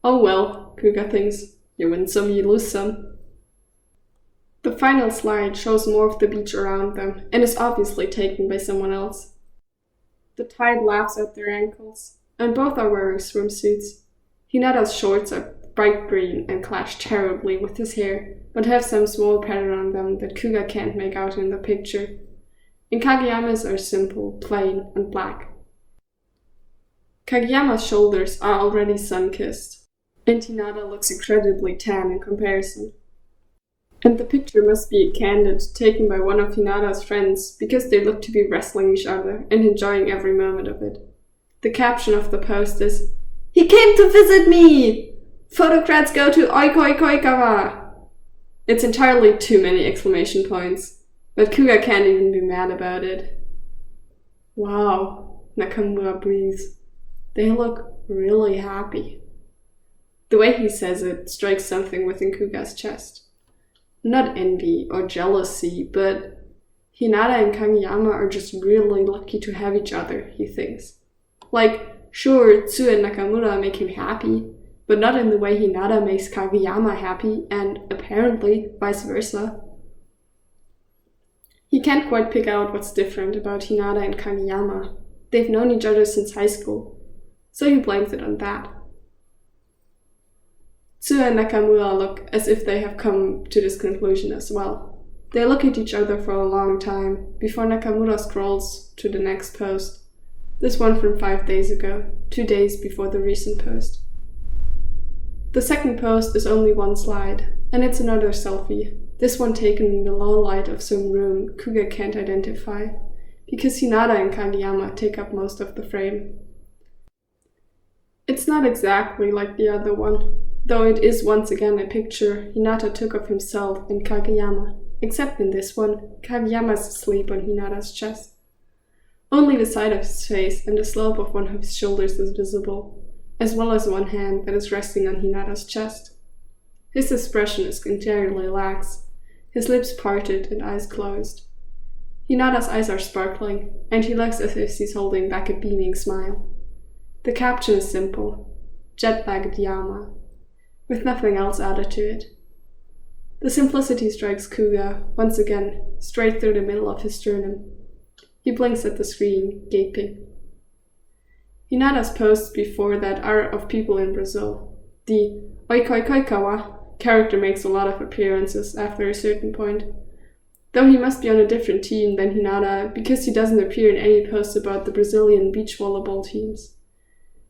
Oh well, Kuga thinks, you win some, you lose some. The final slide shows more of the beach around them, and is obviously taken by someone else. The tide laughs at their ankles, and both are wearing swimsuits. Hinata's shorts are bright green and clash terribly with his hair, but have some small pattern on them that Kuga can't make out in the picture. And Kageyama's are simple, plain, and black. Kageyama's shoulders are already sun-kissed, and Hinata looks incredibly tan in comparison. And the picture must be a candid taken by one of Hinata's friends, because they look to be wrestling each other and enjoying every moment of it. The caption of the post is, "He came to visit me! Photocrats go to Oikoikoikawa!" It's entirely too many exclamation points, but Kuga can't even be mad about it. Wow, Nakamura breathes. They look really happy. The way he says it strikes something within Kuga's chest. Not envy or jealousy, but Hinata and Kageyama are just really lucky to have each other, he thinks. Like, sure, Tsu and Nakamura make him happy, but not in the way Hinata makes Kageyama happy, and apparently vice versa. He can't quite pick out what's different about Hinata and Kageyama. They've known each other since high school, so he blames it on that. Tsu and Nakamura look as if they have come to this conclusion as well. They look at each other for a long time, before Nakamura scrolls to the next post. This one from 5 days ago, 2 days before the recent post. The second post is only one slide, and it's another selfie, this one taken in the low light of some room Kuga can't identify, because Hinata and Kageyama take up most of the frame. It's not exactly like the other one, though it is once again a picture Hinata took of himself and Kageyama, except in this one, Kageyama is asleep on Hinata's chest. Only the side of his face and the slope of one of his shoulders is visible, as well as one hand that is resting on Hinata's chest. His expression is entirely lax, his lips parted and eyes closed. Hinata's eyes are sparkling, and he looks as if he's holding back a beaming smile. The caption is simple, jet-lagged Yama, with nothing else added to it. The simplicity strikes Kuga, once again, straight through the middle of his sternum. He blinks at the screen, gaping. Hinata's posts before that are of people in Brazil. The oikoikoikawa character makes a lot of appearances after a certain point, though he must be on a different team than Hinata because he doesn't appear in any posts about the Brazilian beach volleyball teams.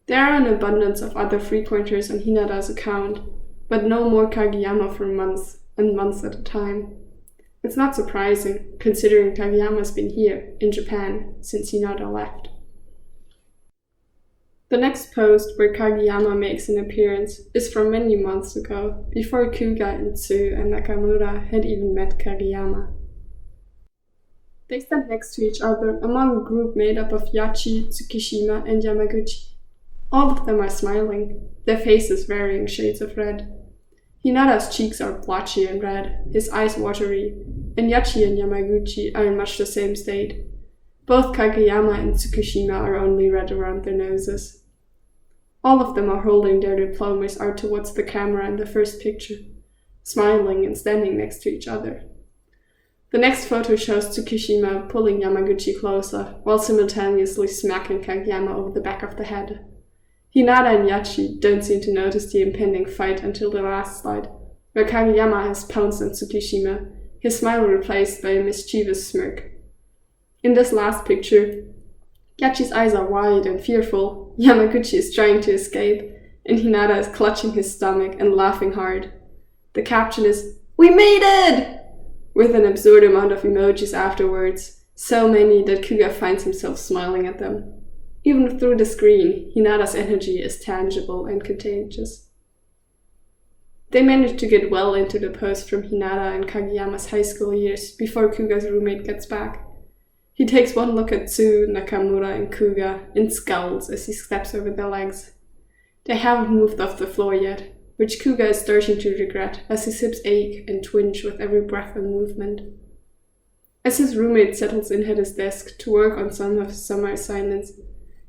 There are an abundance of other frequenters on Hinata's account, but no more Kageyama for months and months at a time. It's not surprising, considering Kageyama's been here, in Japan, since Hinata left. The next post where Kageyama makes an appearance is from many months ago, before Kuga and Nakamura had even met Kageyama. They stand next to each other among a group made up of Yachi, Tsukishima, and Yamaguchi. All of them are smiling, their faces varying shades of red. Hinata's cheeks are blotchy and red, his eyes watery, and Yachi and Yamaguchi are in much the same state. Both Kageyama and Tsukishima are only red around their noses. All of them are holding their diplomas out towards the camera in the first picture, smiling and standing next to each other. The next photo shows Tsukishima pulling Yamaguchi closer, while simultaneously smacking Kageyama over the back of the head. Hinata and Yachi don't seem to notice the impending fight until the last slide, where Kageyama has pounced on Tsukishima, his smile replaced by a mischievous smirk. In this last picture, Yachi's eyes are wide and fearful, Yamaguchi is trying to escape, and Hinata is clutching his stomach and laughing hard. The caption is, "We made it!" with an absurd amount of emojis afterwards, so many that Kuga finds himself smiling at them. Even through the screen, Hinata's energy is tangible and contagious. They manage to get well into the post from Hinata and Kageyama's high school years before Kuga's roommate gets back. He takes one look at Tsu, Nakamura, and Kuga and scowls as he steps over their legs. They haven't moved off the floor yet, which Kuga is starting to regret as his hips ache and twinge with every breath and movement. As his roommate settles in at his desk to work on some of his summer assignments,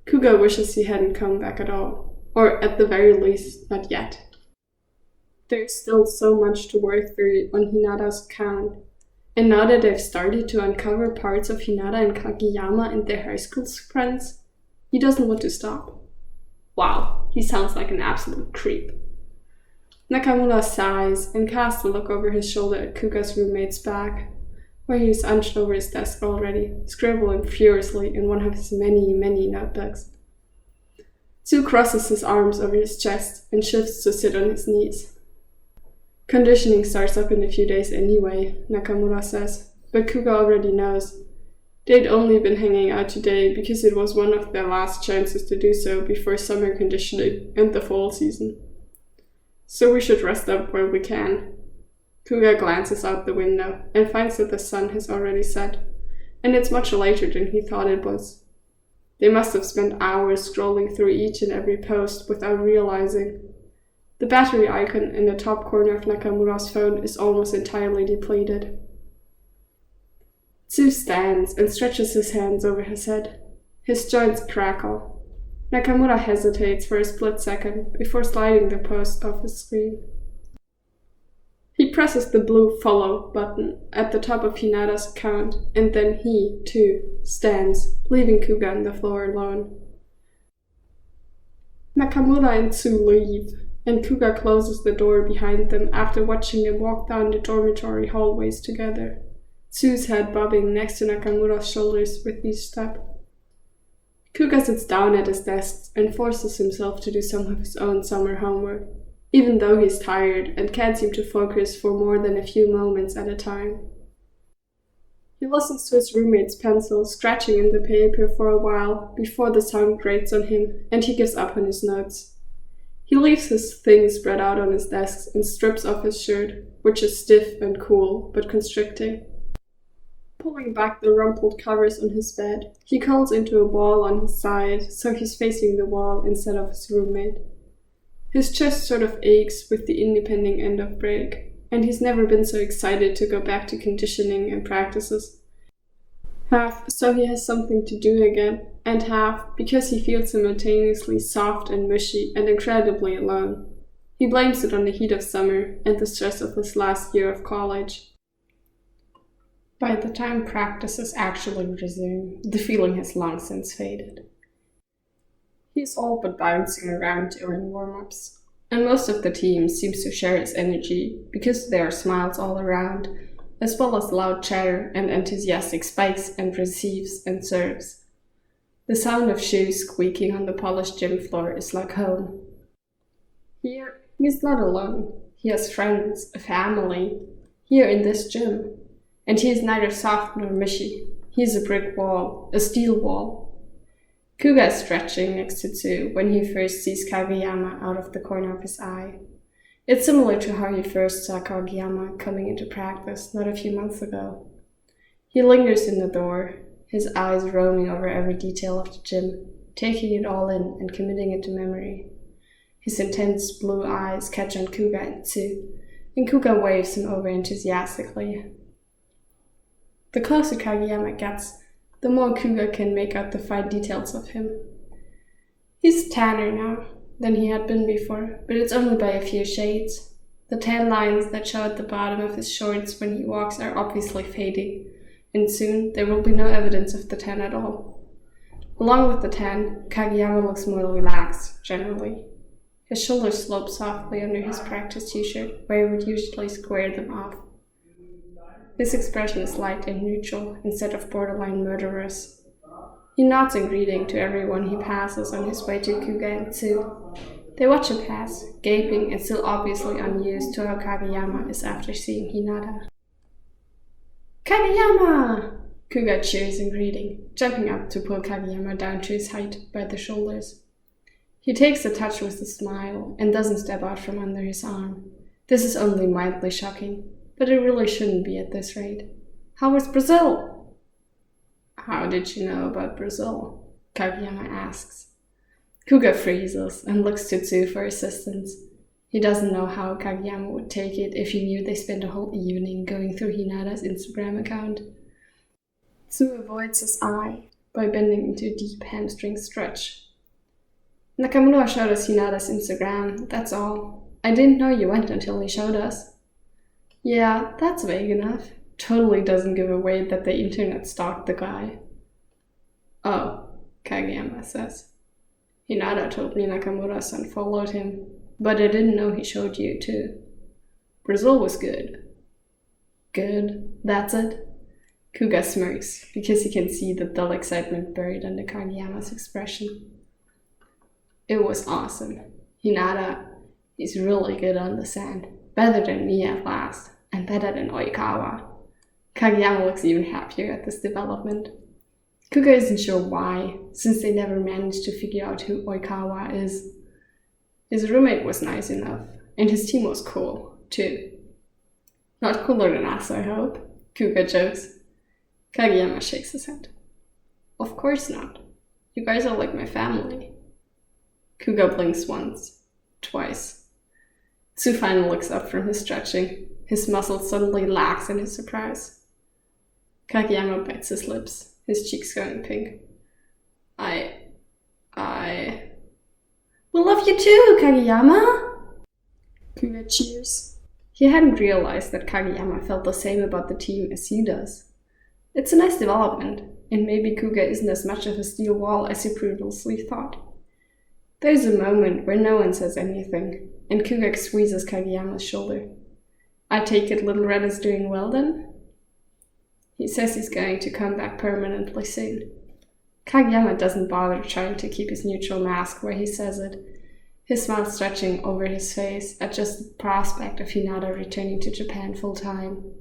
Kuga wishes he hadn't come back at all, or at the very least, not yet. There's still so much to work through on Hinata's account, and now that they've started to uncover parts of Hinata and Kageyama and their high school friends, he doesn't want to stop. Wow, he sounds like an absolute creep. Nakamura sighs and casts a look over his shoulder at Kuga's roommate's back, where he is hunched over his desk already, scribbling furiously in one of his many notebooks. Tsu crosses his arms over his chest and shifts to sit on his knees. Conditioning starts up in a few days anyway, Nakamura says, but Kuga already knows. They'd only been hanging out today because it was one of their last chances to do so before summer conditioning and the fall season. So we should rest up where we can. Kuga glances out the window and finds that the sun has already set, and it's much later than he thought it was. They must have spent hours scrolling through each and every post without realizing. The battery icon in the top corner of Nakamura's phone is almost entirely depleted. Tsu stands and stretches his hands over his head. His joints crackle. Nakamura hesitates for a split second before sliding the post off his screen. He presses the blue follow button at the top of Hinata's account, and then he, too, stands, leaving Kuga on the floor alone. Nakamura and Tsu leave, and Kuga closes the door behind them after watching them walk down the dormitory hallways together, Tsu's head bobbing next to Nakamura's shoulders with each step. Kuga sits down at his desk and forces himself to do some of his own summer homework, even though he's tired and can't seem to focus for more than a few moments at a time. He listens to his roommate's pencil scratching in the paper for a while before the sound grates on him and he gives up on his notes. He leaves his things spread out on his desk and strips off his shirt, which is stiff and cool but constricting. Pulling back the rumpled covers on his bed, he curls into a ball on his side so he's facing the wall instead of his roommate. His chest sort of aches with the impending end of break, and he's never been so excited to go back to conditioning and practices. Half so he has something to do again, and half because he feels simultaneously soft and mushy and incredibly alone. He blames it on the heat of summer and the stress of his last year of college. By the time practices actually resume, the feeling has long since faded. He's all but bouncing around during warm-ups, and most of the team seems to share his energy because there are smiles all around, as well as loud chatter and enthusiastic spikes and receives and serves. The sound of shoes squeaking on the polished gym floor is like home. Here, he's not alone. He has friends, a family, here in this gym. And he is neither soft nor mushy. He is a brick wall, a steel wall. Kuga is stretching next to Tsu when he first sees Kageyama out of the corner of his eye. It's similar to how he first saw Kageyama coming into practice not a few months ago. He lingers in the door, his eyes roaming over every detail of the gym, taking it all in and committing it to memory. His intense blue eyes catch on Kuga and Tsu, and Kuga waves him over enthusiastically. The closer Kageyama gets, the more Kuga can make out the fine details of him. He's tanner now than he had been before, but it's only by a few shades. The tan lines that show at the bottom of his shorts when he walks are obviously fading, and soon there will be no evidence of the tan at all. Along with the tan, Kageyama looks more relaxed, generally. His shoulders slope softly under his practice t-shirt, where he would usually square them off. His expression is light and neutral, instead of borderline murderous. He nods in greeting to everyone he passes on his way to Kuga and Tsu. They watch him pass, gaping and still obviously unused to how Kageyama is after seeing Hinata. Kageyama! Kuga cheers in greeting, jumping up to pull Kageyama down to his height by the shoulders. He takes the touch with a smile and doesn't step out from under his arm. This is only mildly shocking. But it really shouldn't be at this rate. How was Brazil? How did you know about Brazil? Kageyama asks. Kuga freezes and looks to Tsu for assistance. He doesn't know how Kageyama would take it if he knew they spent a whole evening going through Hinata's Instagram account. Tsu avoids his eye by bending into a deep hamstring stretch. Nakamura showed us Hinata's Instagram, that's all. I didn't know you went until he showed us. Yeah, that's vague enough. Totally doesn't give away that the internet stalked the guy. Oh, Kageyama says. Hinata told me Nakamura-san followed him, but I didn't know he showed you too. Brazil was good. Good, that's it? Kuga smirks, because he can see the dull excitement buried under Kageyama's expression. It was awesome. Hinata, he's really good on the sand. Better than me at last, and better than Oikawa. Kageyama looks even happier at this development. Kuga isn't sure why, since they never managed to figure out who Oikawa is. His roommate was nice enough, and his team was cool, too. Not cooler than us, I hope, Kuga jokes. Kageyama shakes his head. Of course not. You guys are like my family. Kuga blinks once, twice. Tsu finally looks up from his stretching. His muscles suddenly lax in his surprise. Kageyama bites his lips, his cheeks going pink. We love you too, Kageyama! Kuga cheers. He hadn't realized that Kageyama felt the same about the team as he does. It's a nice development, and maybe Kuga isn't as much of a steel wall as he previously thought. There's a moment where no one says anything, and Kuga squeezes Kageyama's shoulder. I take it Little Red is doing well then? He says he's going to come back permanently soon. Kageyama doesn't bother trying to keep his neutral mask where he says it. his smile stretching over his face at just the prospect of Hinata returning to Japan full-time.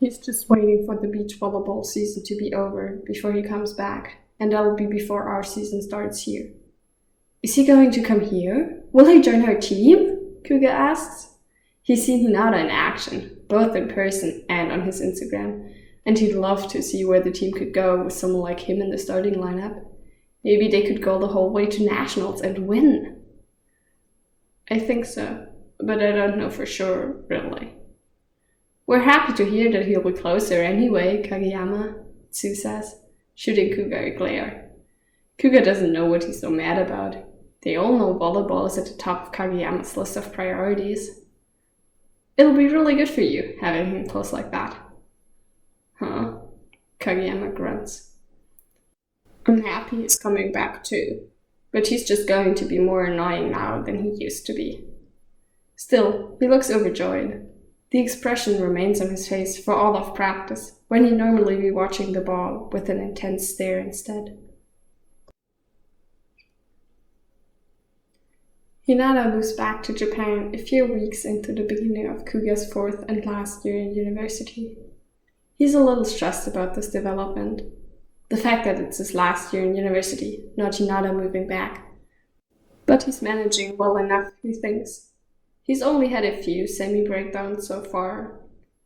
He's just waiting for the beach volleyball season to be over before he comes back, and that'll be before our season starts here. Is he going to come here? Will he join our team? Kuga asks. He's seen Hinata in action, both in person and on his Instagram, and he'd love to see where the team could go with someone like him in the starting lineup. Maybe they could go the whole way to nationals and win. I think so, but I don't know for sure, really. We're happy to hear that he'll be closer anyway, Kageyama, Tsu says, shooting Kuga a glare. Kuga doesn't know what he's so mad about. They all know volleyball is at the top of Kageyama's list of priorities. It'll be really good for you, having him close like that. Huh? Kageyama grunts. I'm happy he's coming back too, but he's just going to be more annoying now than he used to be. Still, he looks overjoyed. The expression remains on his face for all of practice, when he'd normally be watching the ball with an intense stare instead. Hinata moves back to Japan a few weeks into the beginning of Kuga's 4th and last year in university. He's a little stressed about this development. The fact that it's his last year in university, not Hinata moving back. But he's managing well enough, he thinks. He's only had a few semi-breakdowns so far.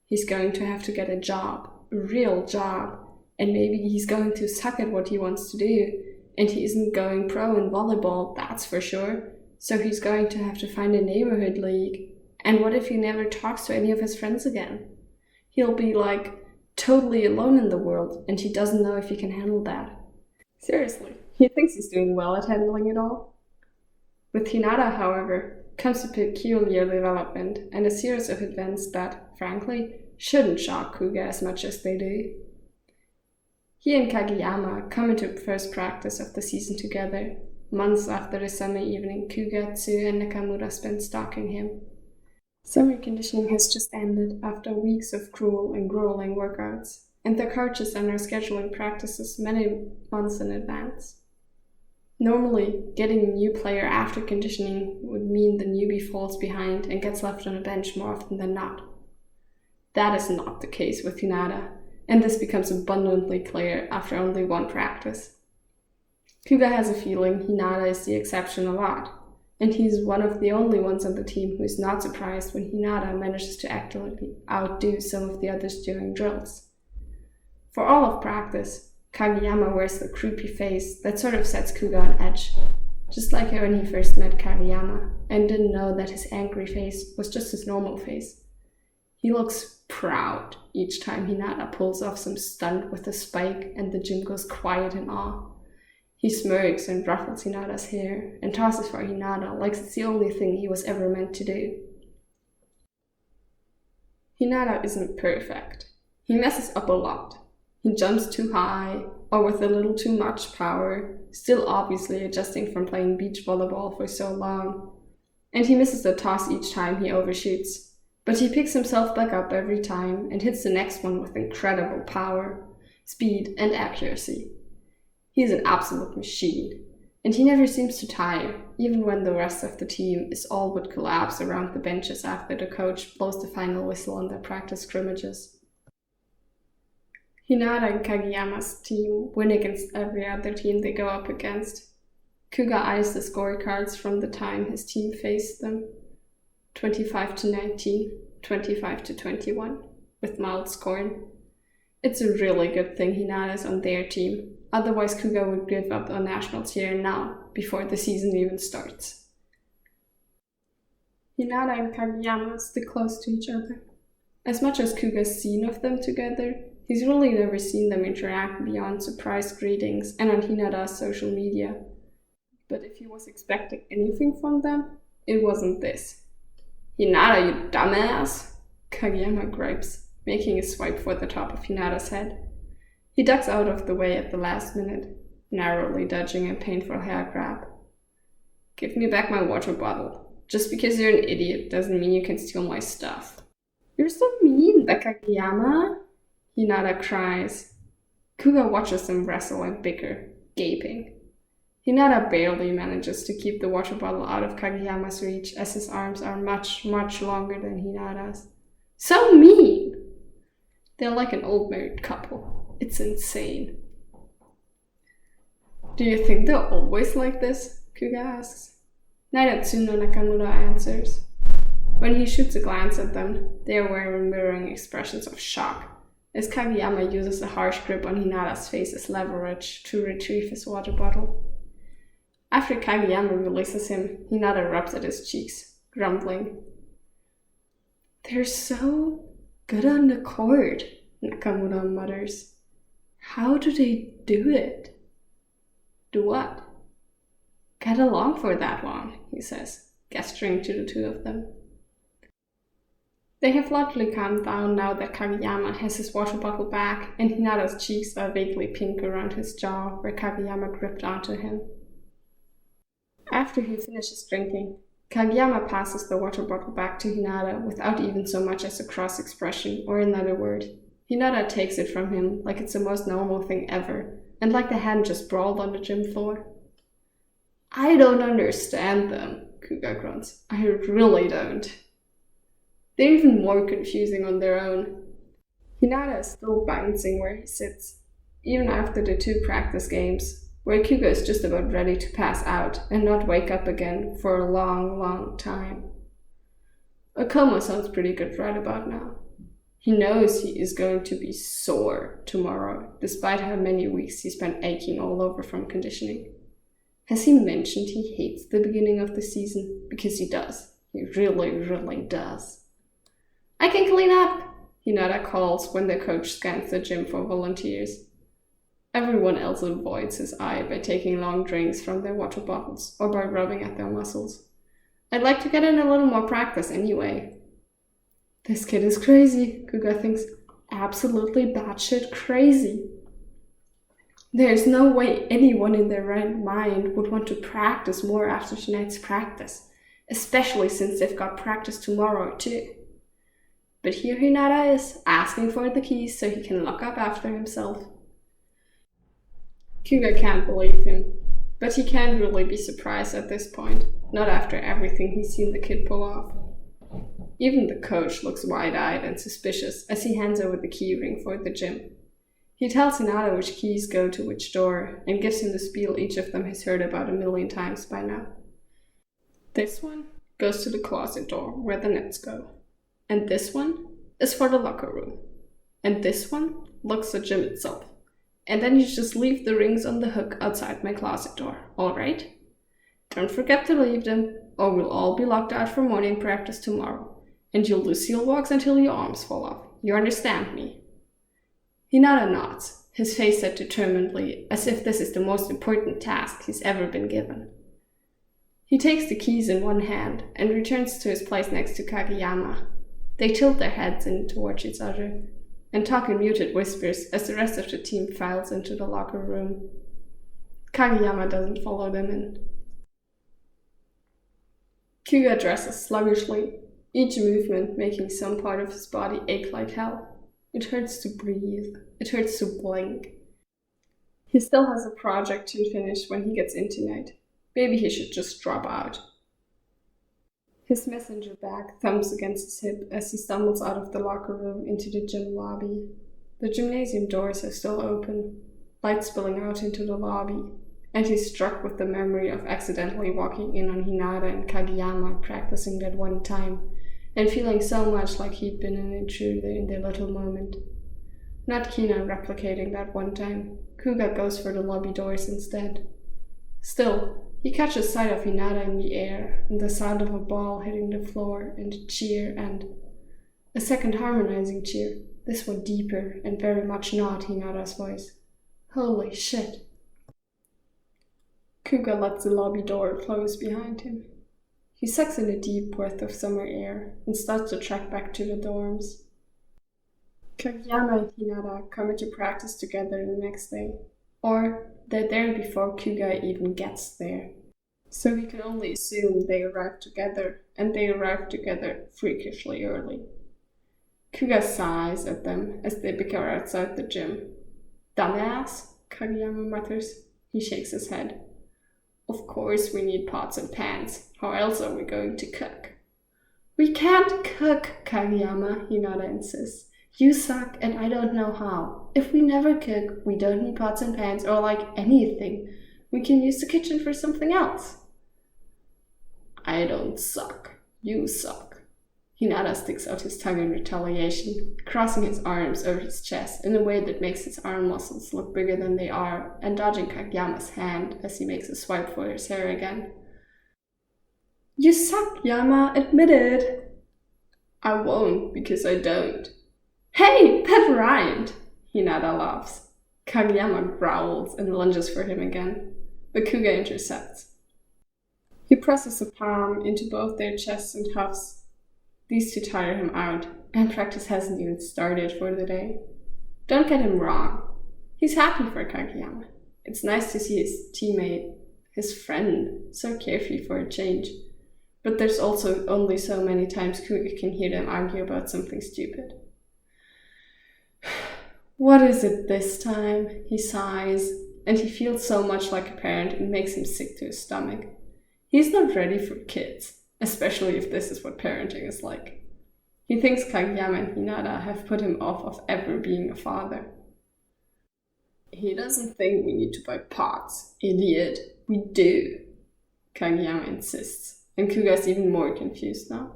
He's going to have to get a job, a real job, and maybe he's going to suck at what he wants to do, and he isn't going pro in volleyball, that's for sure, so he's going to have to find a neighborhood league. And what if he never talks to any of his friends again? He'll be like totally alone in the world, and he doesn't know if he can handle that. Seriously, he thinks he's doing well at handling it all. With Hinata, however, comes a peculiar development and a series of events that, frankly, shouldn't shock Kuga as much as they do. He and Kageyama come into first practice of the season together, months after the summer evening Kuga, Tsu, and Nakamura spent stalking him. Summer conditioning has just ended after weeks of cruel and grueling workouts, and the coaches are now scheduling practices many months in advance. Normally, getting a new player after conditioning would mean the newbie falls behind and gets left on a bench more often than not. That is not the case with Hinata, and this becomes abundantly clear after only one practice. Kuga has a feeling Hinata is the exception a lot, and he's one of the only ones on the team who is not surprised when Hinata manages to actively outdo some of the others during drills. For all of practice, Kageyama wears the creepy face that sort of sets Kuga on edge, just like when he first met Kageyama and didn't know that his angry face was just his normal face. He looks proud each time Hinata pulls off some stunt with a spike and the gym goes quiet in awe. He smirks and ruffles Hinata's hair and tosses for Hinata like it's the only thing he was ever meant to do. Hinata isn't perfect. He messes up a lot. He jumps too high, or with a little too much power, still obviously adjusting from playing beach volleyball for so long. And he misses a toss each time he overshoots, but he picks himself back up every time and hits the next one with incredible power, speed, and accuracy. He's an absolute machine, and he never seems to tire, even when the rest of the team is all but collapse around the benches after the coach blows the final whistle on their practice scrimmages. Hinata and Kageyama's team win against every other team they go up against. Kuga eyes the scorecards from the time his team faced them. 25-19, 25-21, with mild scorn. It's a really good thing Hinata's on their team, otherwise Kuga would give up on nationals here and now, before the season even starts. Hinata and Kageyama stick close to each other. As much as Kuga's seen of them together, he's really never seen them interact beyond surprise greetings and on Hinata's social media. But if he was expecting anything from them, it wasn't this. "Hinata, you dumbass!" Kageyama gripes, making a swipe for the top of Hinata's head. He ducks out of the way at the last minute, narrowly dodging a painful hair grab. "Give me back my water bottle. Just because you're an idiot doesn't mean you can steal my stuff." "You're so mean, Kageyama!" Hinata cries. Kuga watches them wrestle and bicker, gaping. Hinata barely manages to keep the water bottle out of Kageyama's reach as his arms are much, much longer than Hinata's. So mean! They're like an old married couple. It's insane. Do you think they're always like this? Kuga asks. Neither Tsuno Nakamura answers. When he shoots a glance at them, they are wearing mirroring expressions of shock, as Kageyama uses a harsh grip on Hinata's face as leverage to retrieve his water bottle. After Kageyama releases him, Hinata rubs at his cheeks, grumbling. They're so good on the court, Nakamura mutters. How do they do it? Do what? Get along for that long, he says, gesturing to the two of them. They have largely calmed down now that Kageyama has his water bottle back and Hinata's cheeks are vaguely pink around his jaw where Kageyama gripped onto him. After he finishes drinking, Kageyama passes the water bottle back to Hinata without even so much as a cross expression or another word. Hinata takes it from him like it's the most normal thing ever, and like they hadn't just brawled on the gym floor. I don't understand them, Kuga grunts. I really don't. They're even more confusing on their own. Hinata is still bouncing where he sits, even after the 2 practice games, where Kuga is just about ready to pass out and not wake up again for a long, long time. A coma sounds pretty good right about now. He knows he is going to be sore tomorrow, despite how many weeks he spent aching all over from conditioning. Has he mentioned he hates the beginning of the season? Because he does. He really, really does. I can clean up, Hinata calls when the coach scans the gym for volunteers. Everyone else avoids his eye by taking long drinks from their water bottles or by rubbing at their muscles. I'd like to get in a little more practice anyway. This kid is crazy, Kuga thinks. Absolutely batshit crazy. There's no way anyone in their right mind would want to practice more after tonight's practice, especially since they've got practice tomorrow too. But here Hinata is, asking for the keys so he can lock up after himself. Kuga can't believe him, but he can't really be surprised at this point, not after everything he's seen the kid pull off. Even the coach looks wide-eyed and suspicious as he hands over the key ring for the gym. He tells Hinata which keys go to which door and gives him the spiel each of them has heard about 1,000,000 times by now. This one goes to the closet door where the nets go. And this one is for the locker room. And this one locks the gym itself. And then you just leave the rings on the hook outside my closet door, alright? Don't forget to leave them, or we'll all be locked out for morning practice tomorrow. And you'll do seal walks until your arms fall off. You understand me? Hinata nods, his face set determinedly, as if this is the most important task he's ever been given. He takes the keys in one hand and returns to his place next to Kageyama. They tilt their heads in towards each other and talk in muted whispers as the rest of the team files into the locker room. Kageyama doesn't follow them in. Kuga dresses sluggishly, each movement making some part of his body ache like hell. It hurts to breathe. It hurts to blink. He still has a project to finish when he gets in tonight. Maybe he should just drop out. His messenger bag thumps against his hip as he stumbles out of the locker room into the gym lobby. The gymnasium doors are still open, light spilling out into the lobby, and he's struck with the memory of accidentally walking in on Hinata and Kageyama practicing that one time, and feeling so much like he'd been an intruder in their little moment. Not keen on replicating that one time, Kuga goes for the lobby doors instead. Still, he catches sight of Hinata in the air, and the sound of a ball hitting the floor, and a cheer, and a second harmonizing cheer, this one deeper and very much not Hinata's voice. Holy shit. Kuga lets the lobby door close behind him. He sucks in a deep breath of summer air and starts to trek back to the dorms. Kageyama and Hinata come into practice together the next day, or they're there before Kuga even gets there. So we can only assume they arrive together, and they arrive together freakishly early. Kuga sighs at them as they bicker outside the gym. Dumbass, Kageyama mutters. He shakes his head. Of course we need pots and pans. How else are we going to cook? We can't cook, Kageyama, Hinata insists. You suck and I don't know how. If we never cook, we don't need pots and pans or like anything. We can use the kitchen for something else. I don't suck. You suck. Hinata sticks out his tongue in retaliation, crossing his arms over his chest in a way that makes his arm muscles look bigger than they are, and dodging Kageyama's hand as he makes a swipe for his hair again. You suck, Yama, admit it. I won't, because I don't. Hey, that rhymed! Hinata laughs. Kageyama growls and lunges for him again, but Kuga intercepts. He presses a palm into both their chests and huffs. These two tire him out, and practice hasn't even started for the day. Don't get him wrong. He's happy for Kageyama. It's nice to see his teammate, his friend, so carefree for a change. But there's also only so many times Kuga can hear them argue about something stupid. What is it this time? He sighs, and he feels so much like a parent it makes him sick to his stomach. He's not ready for kids, especially if this is what parenting is like. He thinks Kageyama and Hinata have put him off of ever being a father. He doesn't think we need to buy pots, idiot. We do, Kageyama insists, and Kuga's even more confused now.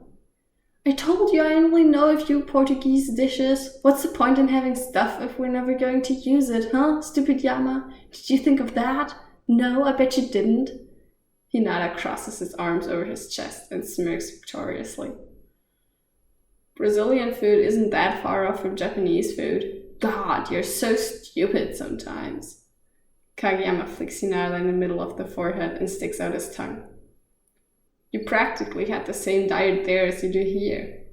I told you I only know a few Portuguese dishes. What's the point in having stuff if we're never going to use it, huh, stupid Yama? Did you think of that? No, I bet you didn't. Hinata crosses his arms over his chest and smirks victoriously. Brazilian food isn't that far off from Japanese food. God, you're so stupid sometimes. Kageyama flicks Hinata in the middle of the forehead and sticks out his tongue. You practically had the same diet there as you do here.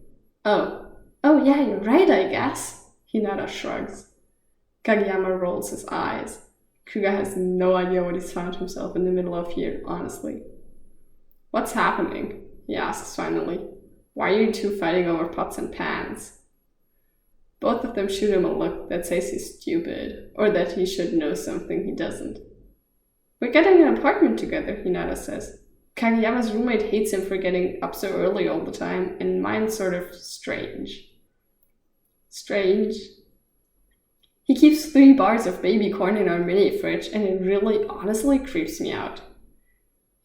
Oh yeah, you're right, I guess. Hinata shrugs. Kageyama rolls his eyes. Kuga has no idea what he's found himself in the middle of here, honestly. What's happening? He asks finally. Why are you two fighting over pots and pans? Both of them shoot him a look that says he's stupid, or that he should know something he doesn't. We're getting an apartment together, Hinata says. Kageyama's roommate hates him for getting up so early all the time, and mine's sort of strange. Strange? He keeps 3 bars of baby corn in our mini fridge, and it really, honestly creeps me out.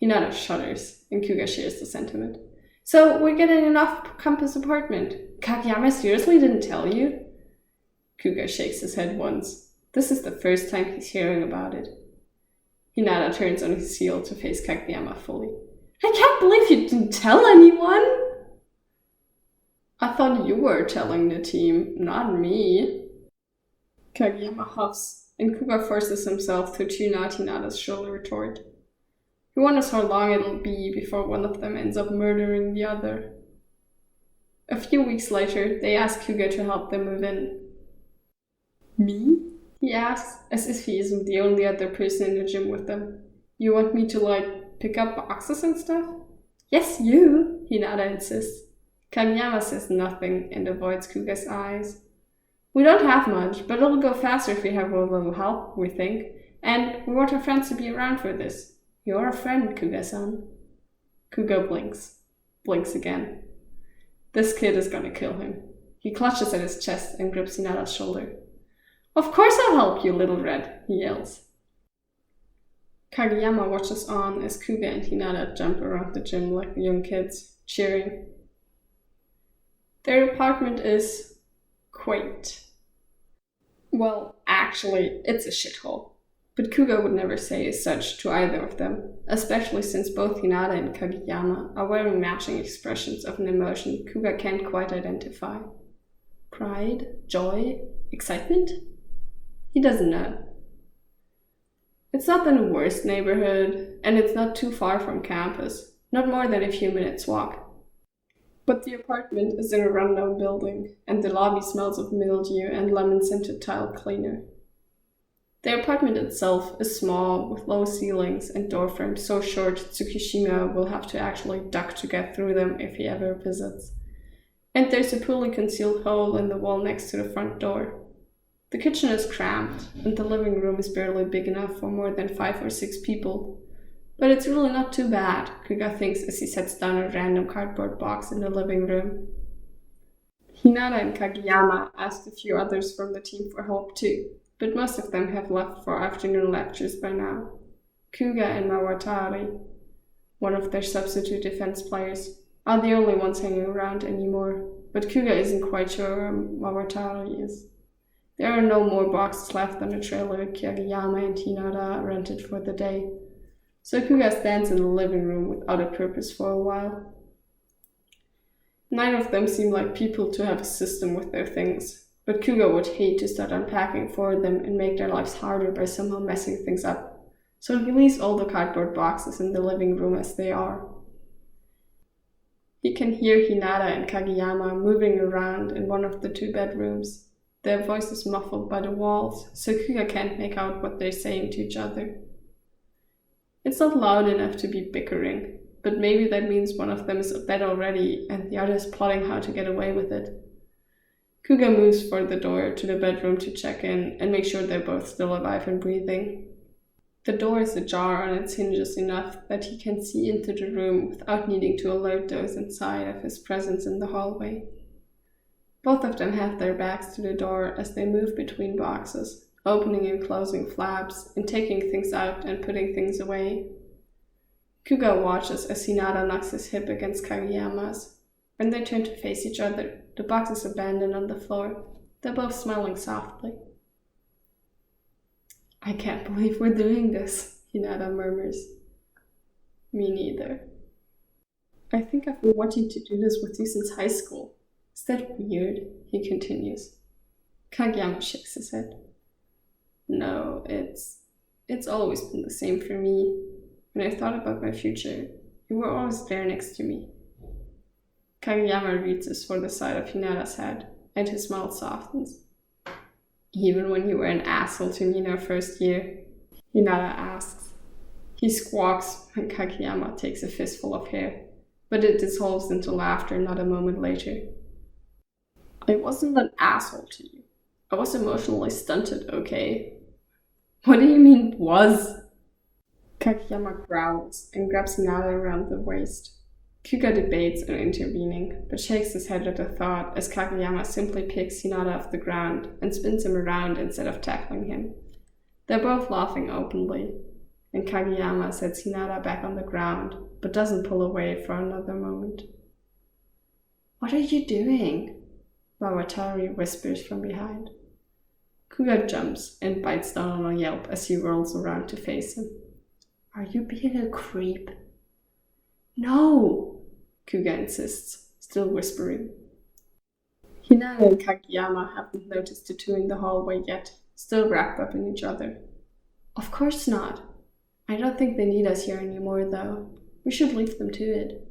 Hinata shudders, and Kuga shares the sentiment. So, we're getting an off-campus apartment. Kageyama seriously didn't tell you? Kuga shakes his head once. This is the first time he's hearing about it. Hinata turns on his heel to face Kageyama fully. I can't believe you didn't tell anyone! I thought you were telling the team, not me. Kageyama huffs, and Kuga forces himself to tune out Hinata's shoulder retort. He wonders how long it'll be before one of them ends up murdering the other. A few weeks later, they ask Kuga to help them move in. Me? He asks, as if he isn't the only other person in the gym with them. You want me to, pick up boxes and stuff? Yes, you, Hinata insists. Kageyama says nothing and avoids Kuga's eyes. We don't have much, but it'll go faster if we have a little help, we think. And we want our friends to be around for this. You're a friend, Kuga-san. Kuga blinks. Blinks again. This kid is gonna kill him. He clutches at his chest and grips Hinata's shoulder. Of course I'll help you, little red, he yells. Kageyama watches on as Kuga and Hinata jump around the gym like young kids, cheering. Their apartment is quaint. Well, actually, it's a shithole. But Kuga would never say as such to either of them, especially since both Hinata and Kageyama are wearing matching expressions of an emotion Kuga can't quite identify. Pride? Joy? Excitement? He doesn't know. It's not in the worst neighborhood, and it's not too far from campus, not more than a few minutes walk. But the apartment is in a rundown building, and the lobby smells of mildew and lemon-scented tile cleaner. The apartment itself is small, with low ceilings and door frames so short Tsukishima will have to actually duck to get through them if he ever visits. And there's a poorly concealed hole in the wall next to the front door. The kitchen is cramped, and the living room is barely big enough for more than 5 or 6 people. But it's really not too bad, Kuga thinks as he sets down a random cardboard box in the living room. Hinata and Kageyama asked a few others from the team for help too, but most of them have left for afternoon lectures by now. Kuga and Mawatari, one of their substitute defense players, are the only ones hanging around anymore, but Kuga isn't quite sure where Mawatari is. There are no more boxes left on the trailer Kageyama and Hinata rented for the day, so Kuga stands in the living room without a purpose for a while. Neither of them seem like people to have a system with their things, but Kuga would hate to start unpacking for them and make their lives harder by somehow messing things up, so he leaves all the cardboard boxes in the living room as they are. He can hear Hinata and Kageyama moving around in one of the two bedrooms, their voices muffled by the walls, so Kuga can't make out what they're saying to each other. It's not loud enough to be bickering, but maybe that means one of them is dead already and the other is plotting how to get away with it. Kuga moves for the door to the bedroom to check in and make sure they're both still alive and breathing. The door is ajar on its hinges enough that he can see into the room without needing to alert those inside of his presence in the hallway. Both of them have their backs to the door as they move between boxes, opening and closing flaps and taking things out and putting things away. Kuga watches as Hinata knocks his hip against Kageyama's. When they turn to face each other, the box is abandoned on the floor. They're both smiling softly. "I can't believe we're doing this," Hinata murmurs. "Me neither. I think I've been wanting to do this with you since high school. Is that weird?" he continues. Kageyama shakes his head. "No, it's always been the same for me. When I thought about my future, you were always there next to me." Kageyama reaches for the side of Hinata's head, and his mouth softens. "Even when you were an asshole to me in our first year?" Hinata asks. He squawks when Kageyama takes a fistful of hair, but it dissolves into laughter not a moment later. "I wasn't an asshole to you. I was emotionally stunted, okay?" "What do you mean, was?" Kageyama growls and grabs Hinata around the waist. Kuga debates on intervening, but shakes his head at the thought as Kageyama simply picks Hinata off the ground and spins him around instead of tackling him. They're both laughing openly, and Kageyama sets Hinata back on the ground, but doesn't pull away for another moment. "What are you doing?" Mawatari whispers from behind. Kuga jumps and bites down on a yelp as he rolls around to face him. "Are you being a creep?" "No!" Kuga insists, still whispering. Hinata and Kageyama haven't noticed the two in the hallway yet, still wrapped up in each other. "Of course not. I don't think they need us here anymore, though. We should leave them to it."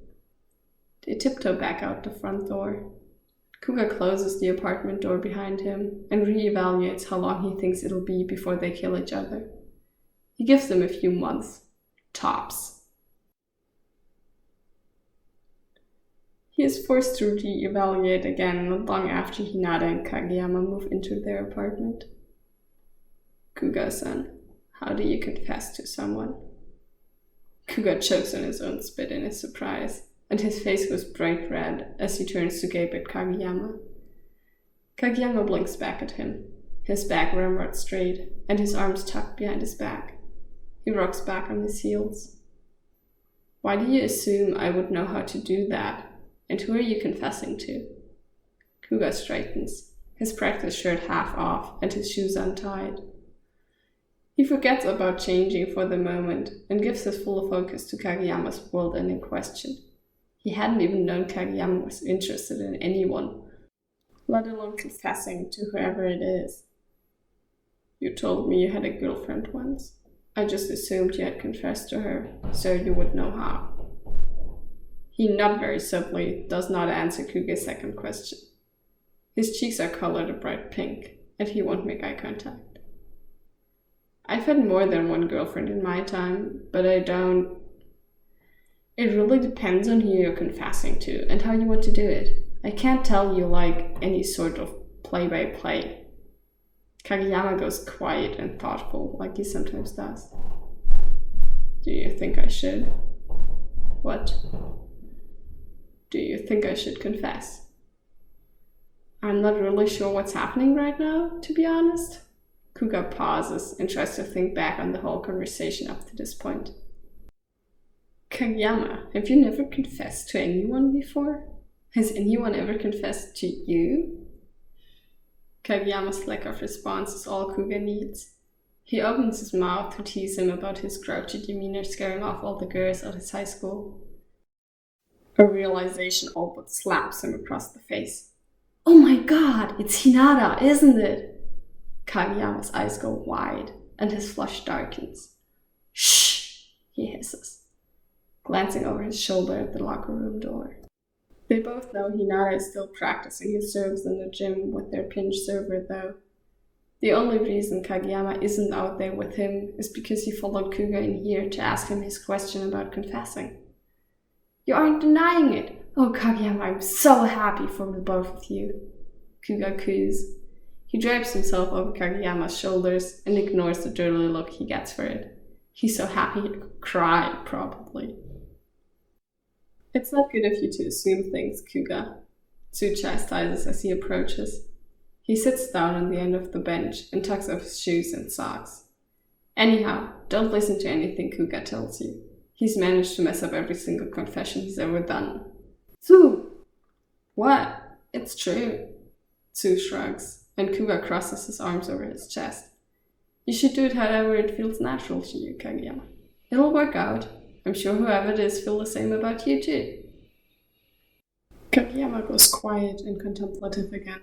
They tiptoe back out the front door. Kuga closes the apartment door behind him and re-evaluates how long he thinks it'll be before they kill each other. He gives them a few months. Tops. He is forced to re-evaluate again not long after Hinata and Kageyama move into their apartment. "Kuga-san, how do you confess to someone?" Kuga chokes on his own spit in his surprise, and his face goes bright red as he turns to gape at Kageyama. Kageyama blinks back at him, his back ramrod straight, and his arms tucked behind his back. He rocks back on his heels. "Why do you assume I would know how to do that? And who are you confessing to?" Kuga straightens, his practice shirt half off and his shoes untied. He forgets about changing for the moment and gives his full focus to Kageyama's world-ending question. He hadn't even known Kageyama was interested in anyone, let alone confessing to whoever it is. "You told me you had a girlfriend once. I just assumed you had confessed to her, so you would know how." He not very subtly does not answer Kuga's second question. His cheeks are colored a bright pink, and he won't make eye contact. "I've had more than one girlfriend in my time, but I don't... It really depends on who you're confessing to and how you want to do it. I can't tell you like any sort of play-by-play." Kageyama goes quiet and thoughtful, like he sometimes does. Do you think I should? What? Do you think I should confess? I'm not really sure what's happening right now, to be honest. Kuga pauses and tries to think back on the whole conversation up to this point. Kageyama, have you never confessed to anyone before? Has anyone ever confessed to you? Kageyama's lack of response is all Kuga needs. He opens his mouth to tease him about his grouchy demeanor scaring off all the girls at his high school. A realization all but slaps him across the face. Oh my god, it's Hinata, isn't it? Kageyama's eyes go wide, and his flush darkens. Shh, he hisses, glancing over his shoulder at the locker room door. They both know Hinata is still practicing his serves in the gym with their pinch server though. The only reason Kageyama isn't out there with him is because he followed Kuga in here to ask him his question about confessing. You aren't denying it! Oh Kageyama, I'm so happy for the both of you. Kuga coos. He drapes himself over Kageyama's shoulders and ignores the dirty look he gets for it. He's so happy he could cry, probably. It's not good of you to assume things, Kuga. Tsu chastises as he approaches. He sits down on the end of the bench and tucks off his shoes and socks. Anyhow, don't listen to anything Kuga tells you. He's managed to mess up every single confession he's ever done. Tsu! What? It's true. Tsu shrugs, and Kuga crosses his arms over his chest. You should do it however it feels natural to you, Kageyama. It'll work out. I'm sure whoever it is feels the same about you too. Kageyama goes quiet and contemplative again.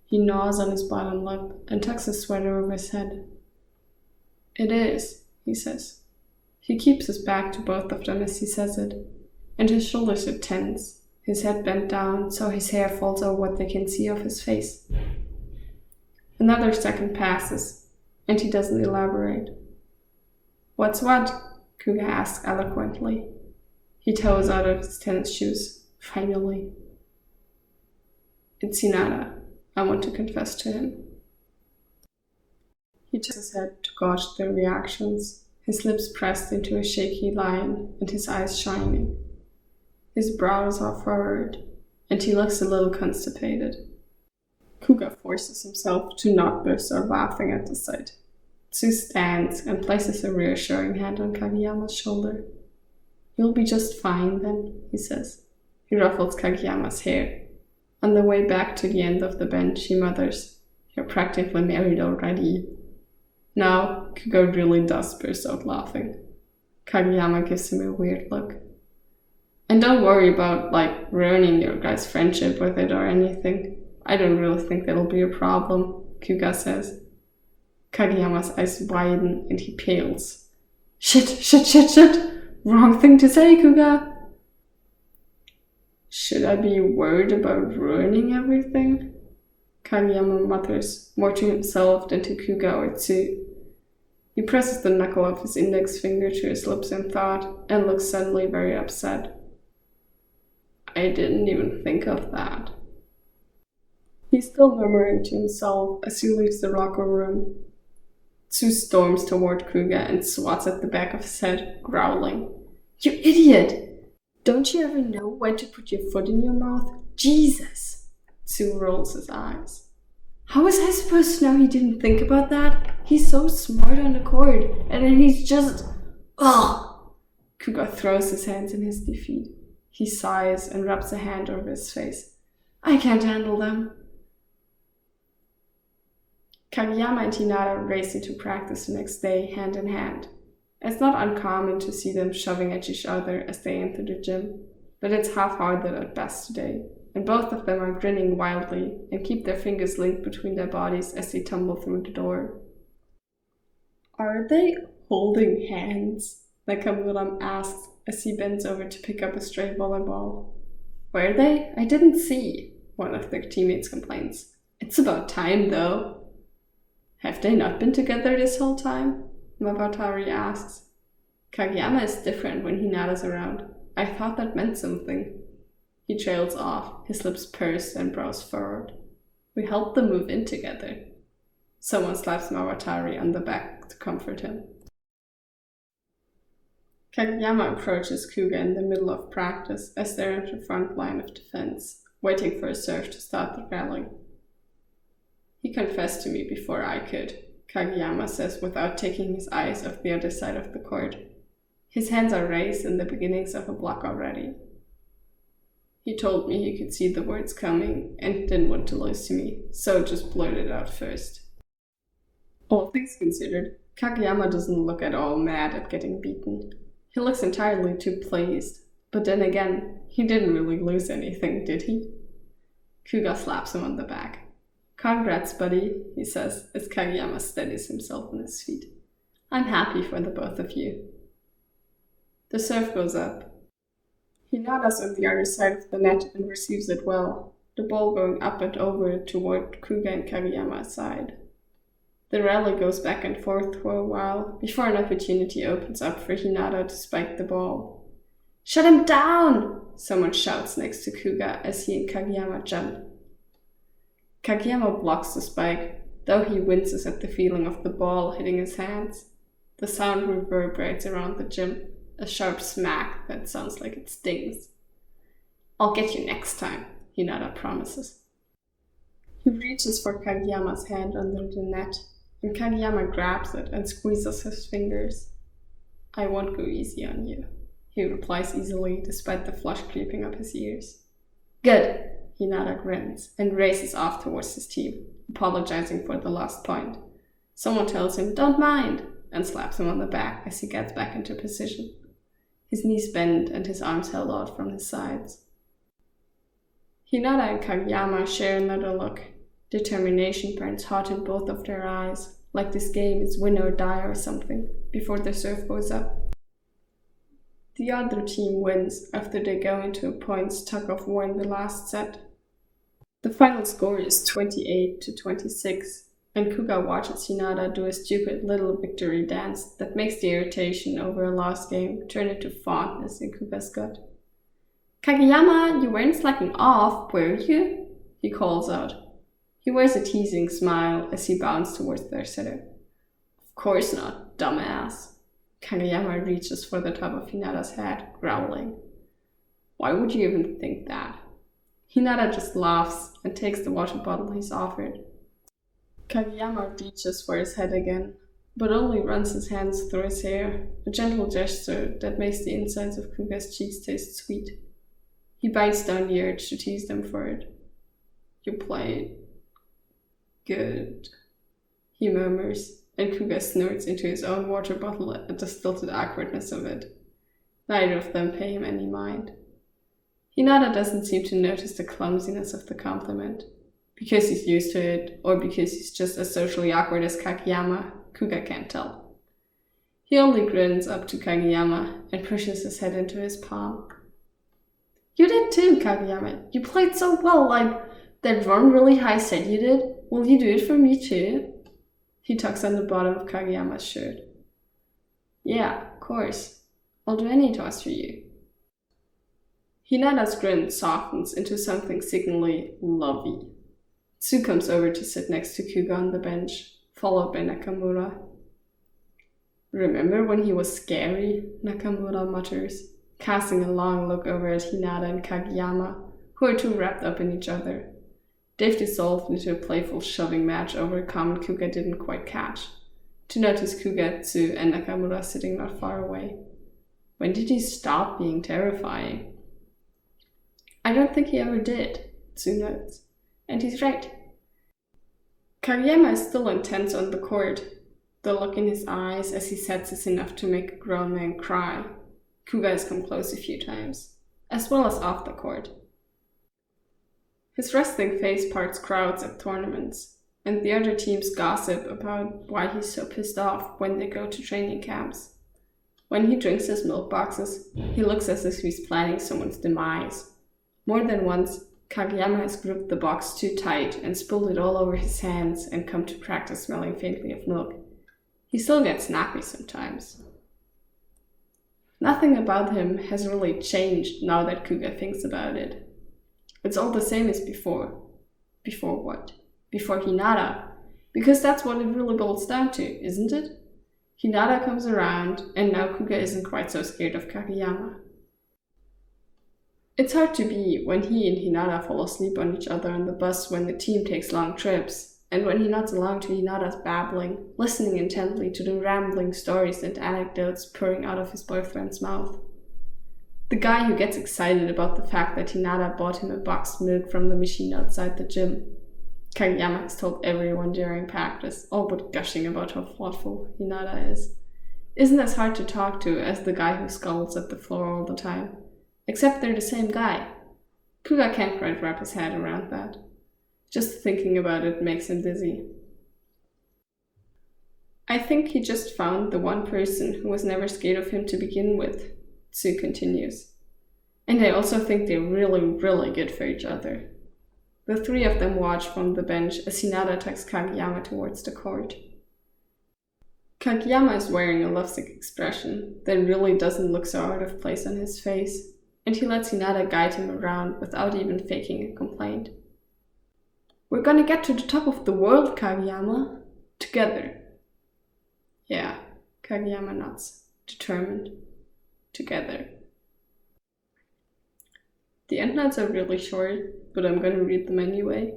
He gnaws on his bottom lip and tucks his sweater over his head. It is, he says. He keeps his back to both of them as he says it, and his shoulders are tense, his head bent down so his hair falls over what they can see of his face. Another second passes, and he doesn't elaborate. What's what? Kuga asks eloquently. He toes out of his tennis shoes, finally. It's Hinata. I want to confess to him. He turns his head to gauge their reactions, his lips pressed into a shaky line and his eyes shining. His brows are furrowed, and he looks a little constipated. Kuga forces himself to not burst out laughing at the sight. Tsu stands and places a reassuring hand on Kageyama's shoulder. You'll be just fine then, he says. He ruffles Kageyama's hair. On the way back to the end of the bench, he mutters, You're practically married already. Now, Kuga really does burst out laughing. Kageyama gives him a weird look. And don't worry about, ruining your guys' friendship with it or anything. I don't really think that'll be a problem, Kuga says. Kageyama's eyes widen and he pales. Shit! Wrong thing to say, Kuga! Should I be worried about ruining everything? Kageyama mutters, more to himself than to Kuga or Tsu. He presses the knuckle of his index finger to his lips in thought and looks suddenly very upset. I didn't even think of that. He's still murmuring to himself as he leaves the locker room. Tsu storms toward Kuga and swats at the back of his head, growling. You idiot! Don't you ever know when to put your foot in your mouth? Jesus! Tsu rolls his eyes. How was I supposed to know he didn't think about that? He's so smart on the court, and then he's just... Ugh! Kuga throws his hands in his defeat. He sighs and rubs a hand over his face. I can't handle them. Kageyama and Hinata race into practice the next day, hand in hand. It's not uncommon to see them shoving at each other as they enter the gym, but it's half-hearted at best today, and both of them are grinning wildly and keep their fingers linked between their bodies as they tumble through the door. Are they holding hands? Nakamura asks as he bends over to pick up a stray volleyball. Were they? I didn't see, one of their teammates complains. It's about time, though. Have they not been together this whole time? Mabatari asks. Kageyama is different when Hinata's around. I thought that meant something. He trails off, his lips pursed and brows furrowed. We helped them move in together. Someone slaps Mabatari on the back to comfort him. Kageyama approaches Kuga in the middle of practice as they're in the front line of defense, waiting for a serve to start the rally. He confessed to me before I could, Kageyama says without taking his eyes off the other side of the court. His hands are raised in the beginnings of a block already. He told me he could see the words coming and didn't want to lose to me, so just blurted out first. All things considered, Kageyama doesn't look at all mad at getting beaten. He looks entirely too pleased, but then again, he didn't really lose anything, did he? Kuga slaps him on the back. "Congrats, buddy," he says as Kageyama steadies himself on his feet. "I'm happy for the both of you." The serve goes up. Hinata's on the other side of the net and receives it well, the ball going up and over toward Kuga and Kageyama's side. The rally goes back and forth for a while before an opportunity opens up for Hinata to spike the ball. "Shut him down!" someone shouts next to Kuga as he and Kageyama jump. Kageyama blocks the spike, though he winces at the feeling of the ball hitting his hands. The sound reverberates around the gym, a sharp smack that sounds like it stings. "I'll get you next time," Hinata promises. He reaches for Kageyama's hand under the net, and Kageyama grabs it and squeezes his fingers. "I won't go easy on you," he replies easily, despite the flush creeping up his ears. "Good," Hinata grins and races off towards his team, apologizing for the lost point. Someone tells him, "Don't mind," and slaps him on the back as he gets back into position. His knees bend and his arms held out from his sides. Hinata and Kageyama share another look. Determination burns hot in both of their eyes, like this game is win or die or something, before the serve goes up. The other team wins after they go into a points tug-of-war in the last set. The final score is 28-26, and Kuga watches Hinata do a stupid little victory dance that makes the irritation over a lost game turn into fondness in Kuga's gut. "Kageyama, you weren't slacking off, were you?" he calls out. He wears a teasing smile as he bounds towards their sitter. "Of course not, dumbass." Kageyama reaches for the top of Hinata's head, growling. "Why would you even think that?" Hinata just laughs and takes the water bottle he's offered. Kageyama reaches for his head again, but only runs his hands through his hair, a gentle gesture that makes the insides of Kuga's cheeks taste sweet. He bites down the urge to tease them for it. "You played good," he murmurs, and Kuga snorts into his own water bottle at the stilted awkwardness of it. Neither of them pay him any mind. Hinata doesn't seem to notice the clumsiness of the compliment. Because he's used to it, or because he's just as socially awkward as Kageyama, Kuga can't tell. He only grins up to Kageyama and pushes his head into his palm. "You did too, Kageyama. You played so well, like that one really high set you did. Will you do it for me too?" He tucks on the bottom of Kageyama's shirt. "Yeah, of course. I'll do any toss for you." Hinata's grin softens into something signally lovey. Tsu comes over to sit next to Kuga on the bench, followed by Nakamura. "Remember when he was scary?" Nakamura mutters, casting a long look over at Hinata and Kageyama, who are too wrapped up in each other. They've dissolved into a playful shoving match over a comment Kuga didn't quite catch, to notice Kuga, Tsu, and Nakamura sitting not far away. When did he stop being terrifying? "I don't think he ever did," Tsu notes. And he's right. Kageyama is still intense on the court. The look in his eyes as he sets is enough to make a grown man cry. Kuga has come close a few times, as well as off the court. His resting face parts crowds at tournaments, and the other teams gossip about why he's so pissed off when they go to training camps. When he drinks his milk boxes, he looks as if he's planning someone's demise. More than once, Kageyama has gripped the box too tight and spilled it all over his hands and come to practice smelling faintly of milk. He still gets snappy sometimes. Nothing about him has really changed now that Kuga thinks about it. It's all the same as before. Before what? Before Hinata. Because that's what it really boils down to, isn't it? Hinata comes around, and now Kuga isn't quite so scared of Kageyama. It's hard to be when he and Hinata fall asleep on each other on the bus when the team takes long trips, and when he nods along to Hinata's babbling, listening intently to the rambling stories and anecdotes pouring out of his boyfriend's mouth. The guy who gets excited about the fact that Hinata bought him a boxed milk from the machine outside the gym. Kageyama has told everyone during practice, all but gushing about how thoughtful Hinata is. Isn't as hard to talk to as the guy who scowls at the floor all the time. Except they're the same guy. Kuga can't quite wrap his head around that. Just thinking about it makes him dizzy. I think he just found the one person who was never scared of him to begin with, Tsu continues. And I also think they're really, really good for each other. The three of them watch from the bench as Hinata takes Kageyama towards the court. Kageyama is wearing a lovesick expression that really doesn't look so out of place on his face, and he lets Hinata guide him around without even faking a complaint. We're gonna get to the top of the world, Kageyama. Together. Yeah, Kageyama nods, determined. Together. The endnotes are really short, but I'm gonna read them anyway.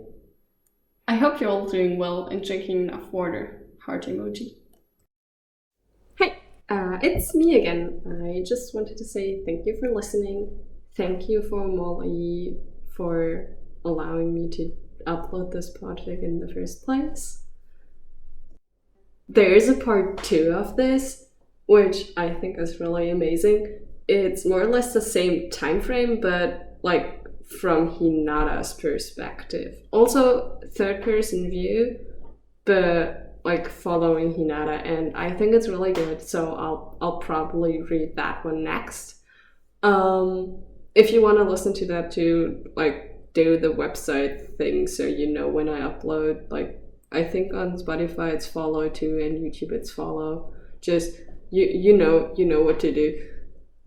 I hope you're all doing well and drinking enough water. Heart emoji. Hey, it's me again. I just wanted to say thank you for listening. Thank you for mollE for allowing me to upload this project in the first place. There is a part 2 of this, which I think is really amazing. It's more or less the same time frame, but like from Hinata's perspective. Also third person view, but like following Hinata, and I think it's really good, so I'll probably read that one next. If you want to listen to that too, like do the website thing so you know when I upload. Like I think on Spotify it's follow too, and YouTube it's follow. Just you know what to do.